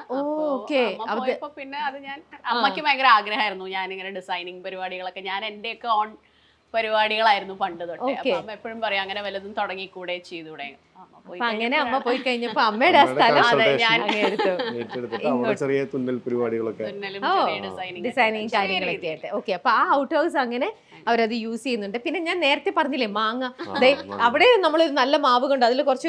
ഓക്കേ. അമ്മ പോയപ്പോ പിന്നെ അത് ഞാൻ അമ്മയ്ക്ക് ഭയങ്കര ആഗ്രഹമായിരുന്നു ഞാനിങ്ങനെ ഡിസൈനിങ് പരിപാടികളൊക്കെ, ഞാൻ എന്റെയൊക്കെ ഓൺ പരിപാടികളായിരുന്നു പണ്ട് തൊട്ടേ. അപ്പൊ അമ്മ എപ്പോഴും പറയാം അങ്ങനെ വല്ലതും തുടങ്ങിക്കൂടെ ചെയ്തൂടെ. അപ്പൊ അങ്ങനെ അമ്മ പോയി കഴിഞ്ഞപ്പോ അമ്മയുടെ ആ സ്ഥലം ഏറ്റെടുത്തിട്ട് അവിടെ ചെറിയ തുന്നൽ പരിപാടികളൊക്കെ ഡിസൈനിങ് കാര്യങ്ങളൊക്കെ ആയിട്ട്. ഓക്കെ, അപ്പൊ ആ ഔട്ട് ഹൗസ് അങ്ങനെ അവരത് യൂസ് ചെയ്യുന്നുണ്ട്. പിന്നെ ഞാൻ നേരത്തെ പറഞ്ഞില്ലേ മാങ്ങ, അവിടെ നമ്മൾ നല്ല മാവ് കൊണ്ട് അതിൽ കുറച്ച്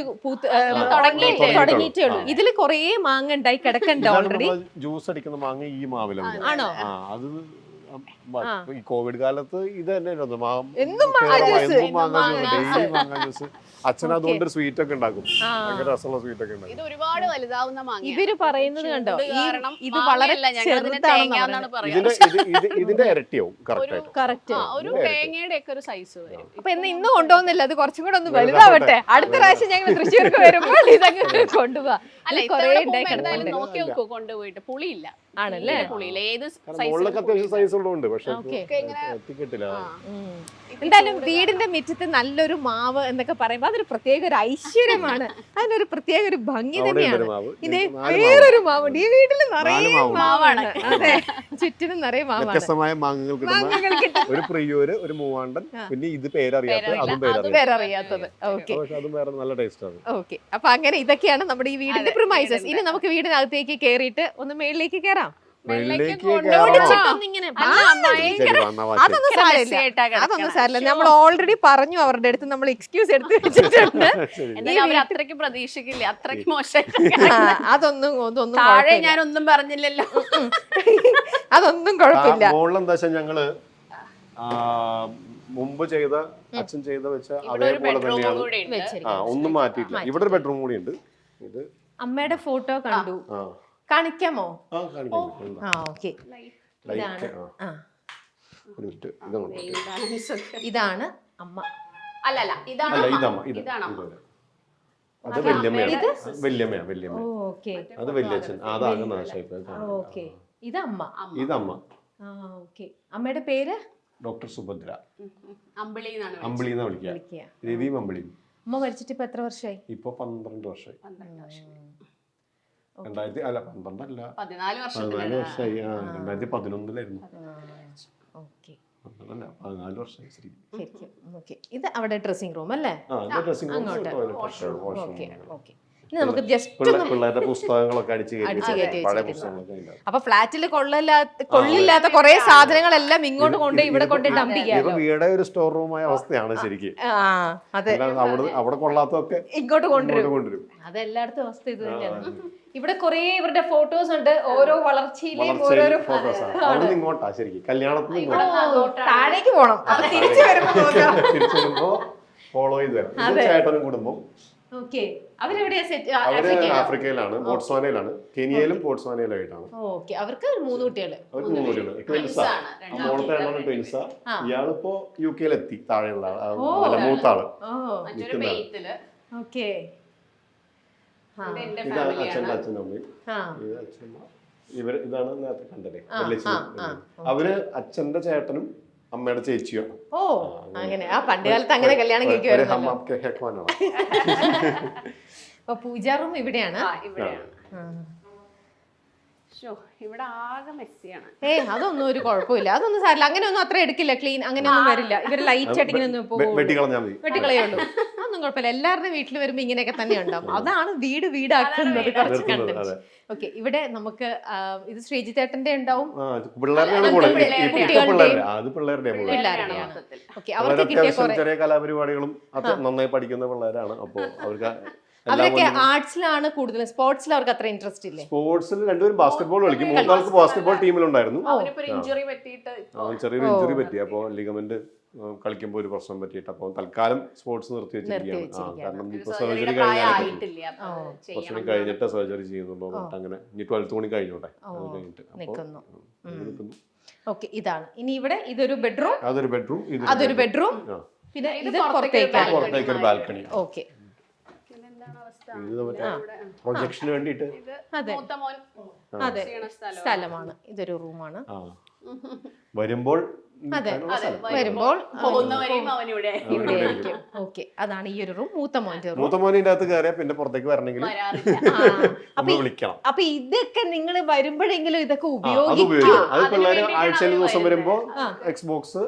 തുടങ്ങിയിട്ടേ ഉള്ളൂ. ഇതിൽ കുറേ മാങ്ങ ഉണ്ടായി കിടക്കണ്ട ഓൾറെഡി. ജ്യൂസ് അടിക്കുന്ന മാങ്ങ ഈ മാവിലാണ്. ആണോ? അത് ഈ കോവിഡ് കാലത്ത് ഇത് തന്നെ എന്നും മാങ്ങ ജ്യൂസ്. അച്ഛൻ അതുകൊണ്ട് സ്വീറ്റ് ഒക്കെ ഉണ്ടാക്കും, ഭയങ്കര രസമുള്ള സ്വീറ്റ് ഒക്കെ ഉണ്ടാക്കും. ഇത് ഒരുപാട് വലുതാവുന്ന മാങ്ങ. ഇവര് പറയുന്നത് കണ്ടോ, ഇത് വളരെ ഇതിന്റെ ഇരട്ടിയാവും കറക്റ്റ്. ഒരു തേങ്ങയുടെ ഒക്കെ ഒരു സൈസ് വരും. അപ്പൊ ഇന്ന് കൊണ്ടുപോകുന്നില്ല, അത് കുറച്ചും കൂടെ ഒന്ന് വലുതാവട്ടെ. അടുത്ത പ്രാവശ്യം ഞങ്ങൾ തൃശ്ശൂർക്ക് വരുമ്പോൾ ഇതങ്ങ് കൊണ്ടുപോവാ. അല്ല, എന്തായാലും നോക്കി നോക്കൂ കൊണ്ടുപോയിട്ട്. പുളിയില്ല ആണല്ലേ? പുളിയില്ല. ഏത് സൈസ് ഉള്ളതുണ്ട്, പക്ഷെ എന്തായാലും വീടിന്റെ മുറ്റത്ത് നല്ലൊരു മാവ് എന്നൊക്കെ പറയുമ്പോ അതൊരു പ്രത്യേക ഒരു ഐശ്വര്യമാണ്, അതിനൊരു പ്രത്യേക ഒരു ഭംഗി തന്നെയാണ്. ഇത് വേറൊരു മാവുണ്ട് ഈ വീട്ടിൽ, നിറയെ മാവാണ്. അതെ, ചുറ്റിനും നിറയെ മാവാണ്. വ്യത്യസ്തമായ മാങ്ങകൾ കിട്ടും. ഒരു പ്രിയൂര്, ഒരു മൂവാണ്ടൻ, പിന്നെ ഇത് പേരറിയാത്തത്, അതും പേരറിയാത്തത്. ഓക്കെ, അതും വേറെ നല്ല ടേസ്റ്റ് ആണ്. ഓക്കെ, അപ്പൊ അങ്ങനെ ഇതൊക്കെയാണ് നമ്മുടെ ഈ വീടിന്റെ പ്രിമൈസസ്. ഇനി നമുക്ക് വീടിനകത്തേക്ക് കേറിയിട്ട് ഒന്ന് മേളിലേക്ക് കയറാം. അതൊന്നും സാരില്ല, നമ്മൾ ഓൾറെഡി പറഞ്ഞു അവരുടെ അടുത്ത്, നമ്മൾ എക്സ്ക്യൂസ് എടുത്ത് വെച്ചിട്ടുണ്ട്. അത്രയ്ക്ക് പ്രതീക്ഷിക്കില്ല, അത്രയ്ക്ക് മോശം. അതൊന്നും താഴെ ഞാനൊന്നും പറഞ്ഞില്ലല്ലോ. അതൊന്നും കുഴപ്പമില്ല. മുകളിലെന്താ വെച്ചാൽ ഞങ്ങള് മുമ്പ് ചെയ്ത അച്ഛൻ ചെയ്ത വെച്ച അതേപോലെ തന്നെയാണ്, ഒന്നും മാറ്റിയിട്ടില്ല. ഇവിടെ ഒരു ബെഡ്റൂം കൂടി ഉണ്ട്. ഇത് അമ്മയുടെ ഫോട്ടോ കണ്ടു, കാണിക്കാമോ? ഇതാണ് അമ്മ. അല്ലല്ല, ഇതാണ് അത് വല്യമ്മ. അത് വല്യച്ഛൻ. അതാകെ നാശമായി. ഇതമ്മ. ഇതമ്മ. അമ്മയുടെ പേര് ഡോക്ടർ സുഭദ്ര. അമ്പിളി എന്നാ വിളിക്കുക. രവിയും അമ്പിളിയും. അമ്മ മരിച്ചിട്ട് ഇപ്പൊ എത്ര വർഷമായി? ഇപ്പൊ 12 വർഷമായി. 2012 14 വർഷമായി. 2011 14 വർഷമായി. ഇത് അവിടെ ഡ്രസ്സിംഗ് റൂം അല്ലേ? നമുക്ക് പിള്ളേരുടെ പുസ്തകങ്ങളൊക്കെ അടിച്ചു കയറ്റി. അപ്പൊ ഫ്ലാറ്റിൽ കൊള്ളില്ലാത്ത കുറെ സാധനങ്ങളെല്ലാം ഇങ്ങോട്ട് കൊണ്ട് ഇവിടെ കൊണ്ട് ഡംപ് ചെയ്യാം. വീടെ ഒരു സ്റ്റോർ റൂമായ അവസ്ഥയാണ് ശരിക്കും. അവിടെ കൊള്ളാത്തതൊക്കെ ഇങ്ങോട്ട് കൊണ്ടുവരും. അതെല്ലായിടത്തും അവസ്ഥ ഇത് തന്നെയാണ്. ഇവിടെ കുറെ ഇവരുടെ ഫോട്ടോസ് ഉണ്ട്, ഓരോ വളർച്ചയിലെയും ഓരോരോ ഫോട്ടോസ്. ഇങ്ങോട്ടാ ശരിക്കും കല്യാണത്തിന് താഴേക്ക് പോണം, തിരിച്ചു വരുമ്പോ ഫോളോ ചെയ്ത് വരാം. ചേട്ടനും കുടുംബം ആഫ്രിക്കയിലാണ്, ബോട്സ്വാനയിലാണ്, കെനിയയിലും ബോട്സ്വാനയിലായിട്ടാണ്. അവർക്ക് 3 കുട്ടികള്. ട്വിൻസാ. മോളത്തെ എണ്ണം ട്വിൻസാ. ഇയാളിപ്പോ UK എത്തി. താഴെയുള്ള മൂത്താള്. ഇതാണ് അച്ഛൻ്റെ അച്ഛനും അമ്മയും. ഇതാണ് നേരത്തെ കണ്ടല്ലേ, അവര് അച്ഛന്റെ ചേട്ടനും അമ്മയുടെ ചേച്ചിയോ. അങ്ങനെ പണ്ട് കാലത്ത് അങ്ങനെ കല്യാണം കഴിക്കുമായിരുന്നു. പൂജാ റൂം ഇവിടെയാണ്. ഇവിടെ ആകെ മെസ്സിയാണ്. അതൊന്നും ഒരു കുഴപ്പമില്ല, അതൊന്നും സാരില്ല. അങ്ങനെയൊന്നും അത്ര എടുക്കില്ല, ക്ലീൻ അങ്ങനെയൊന്നും വരില്ല. ഇവര് ലൈറ്റ് ആയിട്ട് ഇങ്ങനെ വെട്ടിക്കളയുള്ളൂ, അതൊന്നും കുഴപ്പമില്ല. എല്ലാവരുടെയും വീട്ടിൽ വരുമ്പോ ഇങ്ങനെയൊക്കെ തന്നെ ഉണ്ടാവും. അതാണ് വീടാക്കുന്നത് കുറച്ച് കണ്ടന്റ്. ഓക്കെ, ഇവിടെ നമുക്ക് ഇത് ശ്രീജിത്തേട്ടന്റെ ഉണ്ടാവും, ചെറിയ കലാപരിപാടികളും നന്നായി പഠിക്കുന്ന പിള്ളേരാണ്. അപ്പൊ അവർക്ക് അവരൊക്കെ ആർട്സിലാണ് കൂടുതലും, സ്പോർട്സിൽ അവർക്ക് അത്ര ഇൻട്രസ്റ്റ് ഇല്ലേ? സ്പോർട്സിൽ രണ്ടുപേരും ബാസ്കറ്റ്ബോൾ കളിക്കും. മൂന്നാൾക്ക് ബാസ്കറ്റ്ബോൾ ടീമിലുണ്ടായിരുന്നു. ചെറിയൊരു ഇഞ്ചുറി പറ്റി. അപ്പോൾ ലിഗമെന്റ് കളിക്കുമ്പോൾ ഒരു പ്രശ്നം പറ്റിയിട്ട് അപ്പോൾ തൽക്കാലം സ്പോർട്സ് നിർത്തി വെച്ചിരിക്കുകയാണ്. കാരണം ഇപ്പൊ സർജറി കുറച്ചുകൂടി കഴിഞ്ഞിട്ട് സർജറി ചെയ്യുന്നുണ്ടോ അങ്ങനെ. ഇനി 12th കൂടി കഴിഞ്ഞോട്ടെ, അത് കഴിഞ്ഞിട്ട് ഓക്കെ. ഇതാണ് ഇനി ഇവിടെ ഇതൊരു ബെഡ്റൂം, അതൊരു ബെഡ്റൂം. പിന്നെ ഇത് പുറത്തേക്ക് ബാൽക്കണി. ഓക്കെ, ഇത് മറ്റേ പ്രൊജക്ഷന് വേണ്ടിയിട്ട് അതെ മൂത്ത മോൻ അതെ ചെയ്യണ സ്ഥലമാണ്, ഇതൊരു റൂമാണ്. വരുമ്പോൾ അതെ വരുമ്പോൾ പോകുന്നവരെയും അവൻ ഇവിടെ ഇവിടെ ആയിരിക്കും. ഓക്കെ, അതാണ് ഈ ഒരു റൂം, മൂത്ത മോന്റെ റൂം. മൂത്ത മോനിന്റെ അകത്ത് കയറിയാൽ പിന്നെ പുറത്തേക്ക് വരണമെങ്കിൽ നമ്മൾ വിളിക്കണം. അപ്പൊ ഇതൊക്കെ നിങ്ങൾ വരുമ്പോഴെങ്കിലും ഇതൊക്കെ അത് ഉപയോഗിക്കും. ഉപയോഗിക്കും. അത് പിള്ളേര് ആഴ്ചയിൽ ദിവസം വരുമ്പോ എക്സ്ബോക്സ്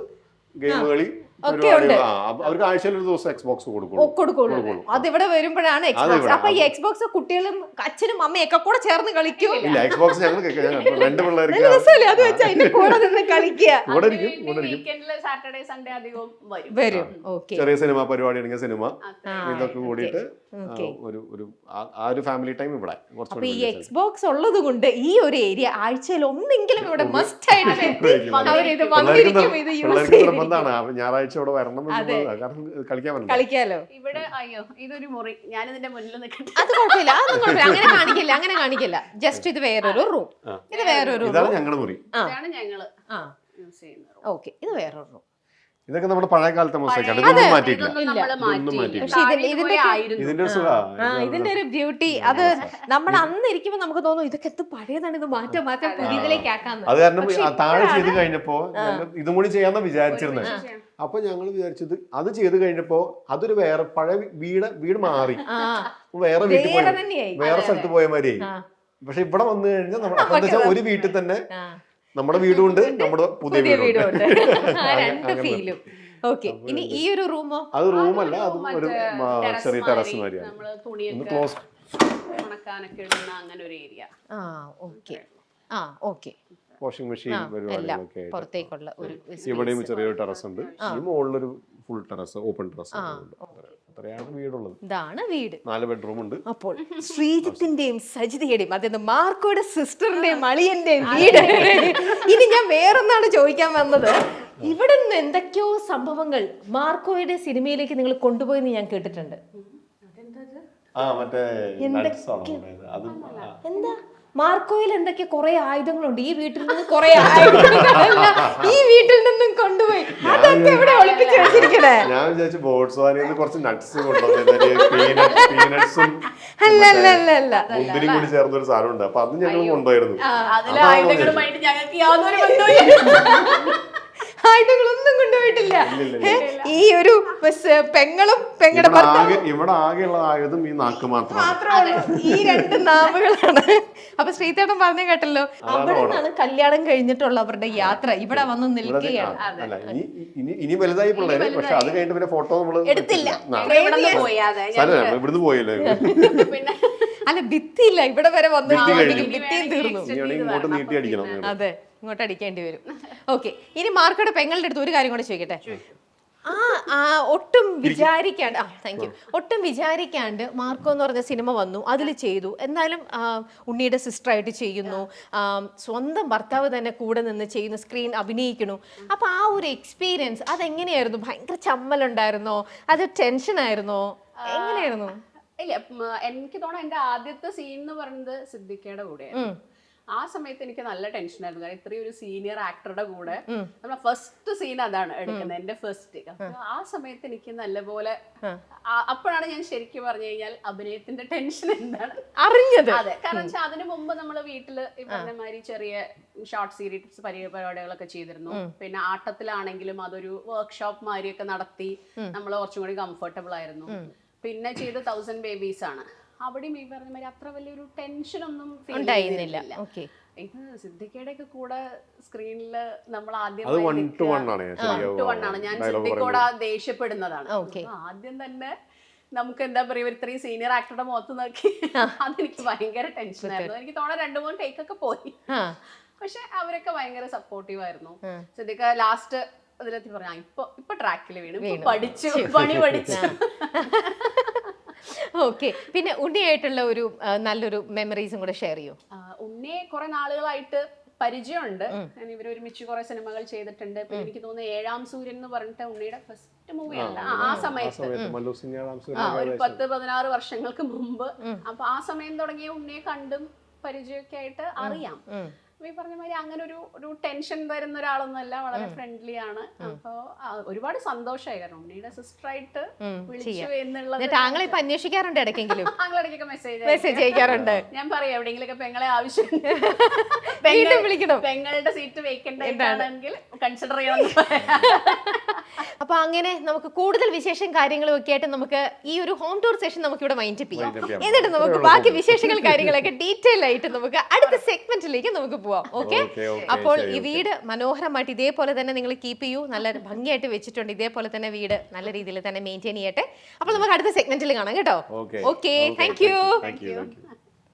ഗെയിം കളി അവർക്ക് ആഴ്ചയിൽ ഒരു ദിവസം എക്സ്ബോക്സ് കൊടുക്കുള്ളൂ. അതിവിടെ വരുമ്പോഴാണ് എക്സ്ബോക്സ്. അപ്പൊ ഈ എക്സ്ബോക്സ് കുട്ടികളും അച്ഛനും അമ്മയൊക്കെ കൂടെ ചേർന്ന് കളിക്കും. ഇല്ല, എക്സ്ബോക്സ് ഞങ്ങൾ 2 പിള്ളേർക്ക് അത് വെച്ച് അതിന്റെ കൂടെ നിന്ന് കളിക്കുക. വീക്കെൻഡില് സാറ്റർഡേ സൺഡേ അധികം വരും. ഓക്കെ, ചെറിയ സിനിമ പരിപാടി ആണെങ്കിൽ സിനിമ, ഇതൊക്കെ കൂടിയിട്ട് ഒരു ഫാമിലി ടൈം ഇവിടെ. അപ്പൊ ഈ എക്സ്ബോക്സ് ഉള്ളത് കൊണ്ട് ഈ ഒരു ഏരിയ ആഴ്ചയിൽ ഒന്നെങ്കിലും ഇവിടെ മസ്റ്റ് ആയിട്ട് അവരിത് വന്നിരിക്കും, ഇത് യൂസ് ചെയ്യും. ഞായറാഴ്ച ഇവിടെ വരണം, കാരണം കളിക്കാലോ. ഇവിടെ അയ്യോ ഇതൊരു മുറി, ഞാൻ ഇതിന്റെ മുന്നിൽ നിൽക്കട്ടെ. അത് കുഴപ്പമില്ല, അതൊന്നും കുഴപ്പമില്ല, അങ്ങനെ കാണിക്കില്ല. ജസ്റ്റ് ഇത് വേറൊരു റൂം, ഇത് വേറൊരു ഇതാണ് ഞങ്ങളുടെ മുറി. ഇതാണ് ഞങ്ങള് യൂസ് ചെയ്യുന്നത്. ഓക്കെ, ഇത് വേറൊരു റൂം. ഇതൊക്കെ നമ്മുടെ പഴയ കാലത്തെ മൊസൈക്കാണ്, ഇതൊന്നും മാറ്റിയിട്ടില്ല. ഇതിന്റെ ഒരു ബ്യൂട്ടി, അത് നമ്മൾ അന്ന് ഇരിക്കുമ്പോ നമുക്ക് തോന്നും ഇതൊക്കെ എത്ര പഴയതാണ്, ഇത് മാറ്റാൻ പുതിയതിലേക്ക് ആക്കാന്ന്. അത് കാരണം താഴെ ചെയ്ത് കഴിഞ്ഞപ്പോ ഇതും കൂടി ചെയ്യാന്ന വിചാരിച്ചിരുന്നത്. അപ്പൊ ഞങ്ങൾ വിചാരിച്ചത് അത് ചെയ്ത് കഴിഞ്ഞപ്പോ അതൊരു വേറെ പഴയ വീട് മാറി, വേറെ വീട്ടിൽ പോയി വേറെ സ്ഥലത്ത് പോയ മാതിരി. പക്ഷെ ഇവിടെ വന്നു കഴിഞ്ഞാൽ നമ്മൾ ഒരു വീട്ടിൽ തന്നെ നമ്മുടെ വീടുണ്ട്, നമ്മുടെ പുതിയ വീടുണ്ട്. ഓക്കെ, ഇനി ഈ ഒരു റൂമോ? അത് റൂമല്ല, അത് ഒരു ചെറിയ ടെറസ് മാതിരിയാണ്. വാഷിംഗ് മെഷീൻ പരിപാടികളൊക്കെ പുറത്തേക്കുള്ള ഒരു ഇവിടെയും ചെറിയൊരു ടെറസ് ഉണ്ട്. ഈ മുകളിലൊരു ഫുൾ ടെറസ്, ഓപ്പൺ ടെറസ്. അത്രയാണ് വീടുള്ളത്. ഇതാണ് വീട്. 4 ബെഡ്റൂം ഉണ്ട്. അപ്പോൾ ശ്രീജിത്തിന്റെയും സജിതയുടെയും, അതായത് മാർക്കോയുടെ സിസ്റ്ററിന്റെയും അളിയന്റെയും വീട്. ഇനി ഞാൻ വേറൊന്നാണ് ചോദിക്കാൻ വന്നത്. ഇവിടെ നിന്ന് എന്തൊക്കെയോ സംഭവങ്ങൾ മാർക്കോയുടെ സിനിമയിലേക്ക് നിങ്ങൾ കൊണ്ടുപോയെന്ന് ഞാൻ കേട്ടിട്ടുണ്ട്. എന്താ മാർക്കോയിൽ എന്തൊക്കെ കുറെ ആയുധങ്ങളുണ്ട്. ഈ വീട്ടിൽ നിന്ന് കുറെ ആയുധങ്ങളല്ല ഈ വീട്ടിൽ നിന്നും കൊണ്ടുപോയി, അതൊക്കെ ഇവിടെ ഒളിപ്പിച്ച് വെച്ചിരിക്കണേ. ഞാൻ വിചാരിച്ചു ബോട്സ്വാനയിൽ കുറച്ച് നട്ട്സ് കൊണ്ടുവന്നേസും മുന്തിരി കൂടി ചേർന്നൊരു സാധനം ഉണ്ട്. അപ്പൊ അത് ഞങ്ങൾ കൊണ്ടുപോയിരുന്നു. ആയുധങ്ങളൊന്നും കൊണ്ടുപോയിട്ടില്ല. ഈ ഒരു പെങ്ങളും പെങ്ങളുടെ ഇവിടെ ആകെയുള്ള ആയുധം ഈ നാക്ക് മാത്രമേ, ഈ 2 നാവുകളാണ്. അപ്പൊ ശ്രീതേട്ടൻ പറഞ്ഞു കേട്ടല്ലോ, അവിടെ നിന്നാണ് കല്യാണം കഴിഞ്ഞിട്ടുള്ളവരുടെ യാത്ര ഇവിടെ വന്ന് നിൽക്കുകയാണ്. ഇനി വലുതായി പിള്ളേര്, പക്ഷെ അത് കഴിഞ്ഞിട്ട് പിന്നെ ഫോട്ടോ നമ്മള് എടുത്തില്ല. ഇവിടുന്ന് പോയല്ലേ. അല്ല, ഭിത്തിയില്ല, ഇവിടെ വരെ വന്നു, ഭിത്തിയും തീർന്നു. ഇങ്ങോട്ട് നീട്ടി അടിക്കണം. അതെ, ഇങ്ങോട്ട് അടിക്കേണ്ടി വരും. ഓക്കെ, ഇനി മാർക്കോയുടെ പെങ്ങളുടെ അടുത്ത് ഒരു കാര്യം കൂടെ ചോദിക്കട്ടെ. ഒട്ടും വിചാരിക്കാണ്ട് മാർക്കോ എന്ന് പറഞ്ഞ സിനിമ വന്നു, അതിൽ ചെയ്തു. എന്നാലും ഉണ്ണിയുടെ സിസ്റ്ററായിട്ട് ചെയ്യുന്നു, സ്വന്തം ഭർത്താവ് തന്നെ കൂടെ നിന്ന് ചെയ്യുന്നു, സ്ക്രീൻ അഭിനയിക്കുന്നു. അപ്പൊ ആ ഒരു എക്സ്പീരിയൻസ് അതെങ്ങനെയായിരുന്നു? ഭയങ്കര ചമ്മലുണ്ടായിരുന്നോ, അത് ടെൻഷനായിരുന്നോ, എങ്ങനെയായിരുന്നു? ഇല്ല, എനിക്ക് തോന്നുന്നു എന്റെ ആദ്യത്തെ സീൻ എന്ന് പറയുന്നത് സിദ്ദിഖയുടെ കൂടെയായിരുന്നു. ആ സമയത്ത് എനിക്ക് നല്ല ടെൻഷനായിരുന്നു. കാരണം ഇത്രയും ഒരു സീനിയർ ആക്ടറുടെ കൂടെ നമ്മളെ ഫസ്റ്റ് സീൻ അതാണ് എടുക്കുന്നത്, എന്റെ ഫസ്റ്റ്. അപ്പൊ ആ സമയത്ത് എനിക്ക് നല്ലപോലെ, അപ്പോഴാണ് ഞാൻ ശരിക്കും പറഞ്ഞു കഴിഞ്ഞാൽ അഭിനയത്തിന്റെ ടെൻഷൻ എന്താണ് അറിഞ്ഞത്. അതെ, കാരണം വെച്ചാൽ അതിനു മുമ്പ് നമ്മള് വീട്ടില് ഈ പറഞ്ഞ മാതിരി ചെറിയ ഷോർട്ട് സീരീസ് പരിപാടികളൊക്കെ ചെയ്തിരുന്നു. പിന്നെ ആട്ടത്തിലാണെങ്കിലും അതൊരു വർക്ക്ഷോപ്പ് മാതിരിയൊക്കെ നടത്തി നമ്മൾ കുറച്ചും കൂടി കംഫർട്ടബിൾ ആയിരുന്നു. പിന്നെ ചെയ്ത് 1000 Babies ആണ്. അവിടെയും ഈ പറഞ്ഞ മാതിരി അത്ര വലിയൊരു ടെൻഷൻ ഒന്നും ഫീൽ ചെയ്യുന്നില്ല. ഇത് സിദ്ദിഖയുടെ ഒക്കെ കൂടെ സ്ക്രീനില് നമ്മൾ ആദ്യം ആണ് ഞാൻ സിദ്ദിഖോട് ദേഷ്യപ്പെടുന്നതാണ്. ആദ്യം തന്നെ നമുക്ക് എന്താ പറയുക, ഇത്രയും സീനിയർ ആക്ടറുടെ മുഖത്ത് നോക്കി അതെനിക്ക് ഭയങ്കര ടെൻഷനായിരുന്നു. എനിക്ക് തോന്നുന്നു 2-3 ടേക്കൊക്കെ പോയി. പക്ഷെ അവരൊക്കെ ഭയങ്കര സപ്പോർട്ടീവ് ആയിരുന്നു. സിദ്ദിഖ ലാസ്റ്റ് അതിലെത്തി പറഞ്ഞ ഇപ്പൊ ട്രാക്കിൽ വീണു, പഠിച്ചു, പണി പഠിച്ചു. ഓക്കെ, പിന്നെ ഉണ്ണിയായിട്ടുള്ള ഒരു നല്ലൊരു മെമ്മറീസും കൂടെ ഷെയർ ചെയ്യൂ. ഉണ്ണിയെ കുറെ നാളുകളായിട്ട് പരിചയമുണ്ട്. ഞാൻ ഇവർ ഒരുമിച്ച് കുറെ സിനിമകൾ ചെയ്തിട്ടുണ്ട്. പിന്നെ എനിക്ക് തോന്നുന്നു 7ാം സൂര്യൻ എന്ന് പറഞ്ഞിട്ട് ഉണ്ണിയുടെ ഫസ്റ്റ് മൂവിയാണ് ആ സമയത്ത്, ഒരു 10-16 വർഷങ്ങൾക്ക് മുമ്പ്. അപ്പൊ ആ സമയം തുടങ്ങിയ ഉണ്ണിയെ കണ്ടും പരിചയമൊക്കെ ആയിട്ട് അറിയാം. ഈ പറഞ്ഞ മാതിരി അങ്ങനെ ഒരു ടെൻഷൻ തരുന്ന ഒരാളൊന്നുമല്ല, വളരെ ഫ്രണ്ട്ലി ആണ്. അപ്പൊ ഒരുപാട് സന്തോഷമായി, കാരണം ഉണ്ണിയുടെ സിസ്റ്റർ ആയിട്ട് വിളിച്ചു എന്നുള്ളത്. താങ്കൾ ഇപ്പൊ അന്വേഷിക്കാറുണ്ട് ഇടയ്ക്കെങ്കിലും? താങ്കളിടയ്ക്കൊക്കെ മെസ്സേജ് അയക്കാറുണ്ട്. ഞാൻ പറയാം എവിടെയെങ്കിലൊക്കെ പെങ്ങളെ ആവശ്യം വിളിക്കണം, പെങ്ങളുടെ സീറ്റ് വേക്കന്റ് ആണെങ്കിൽ കൺസിഡർ ചെയ്യണം. അപ്പൊ അങ്ങനെ നമുക്ക് കൂടുതൽ വിശേഷം കാര്യങ്ങളും ഒക്കെ ആയിട്ട് നമുക്ക് ഈ ഒരു ഹോം ടൂർ സെഷൻ നമുക്ക് ഇവിടെ മൈൻഡ് ചെയ്യാം. എന്നിട്ട് നമുക്ക് ബാക്കി വിശേഷങ്ങൾ കാര്യങ്ങളൊക്കെ ഡീറ്റെയിൽ ആയിട്ട് നമുക്ക് അടുത്ത സെഗ്മെന്റിലേക്ക് നമുക്ക് പോവാം. ഓക്കെ, അപ്പോൾ ഈ വീട് മനോഹരമായിട്ട് ഇതേപോലെ തന്നെ നിങ്ങൾ കീപ്പ് ചെയ്യൂ. നല്ല ഭംഗിയായിട്ട് വെച്ചിട്ടുണ്ട്. ഇതേപോലെ തന്നെ വീട് നല്ല രീതിയിൽ തന്നെ മെയിൻറ്റെയിൻ ചെയ്യട്ടെ. അപ്പോൾ നമുക്ക് അടുത്ത സെഗ്മെന്റിൽ കാണാം കേട്ടോ. Okay, thank you.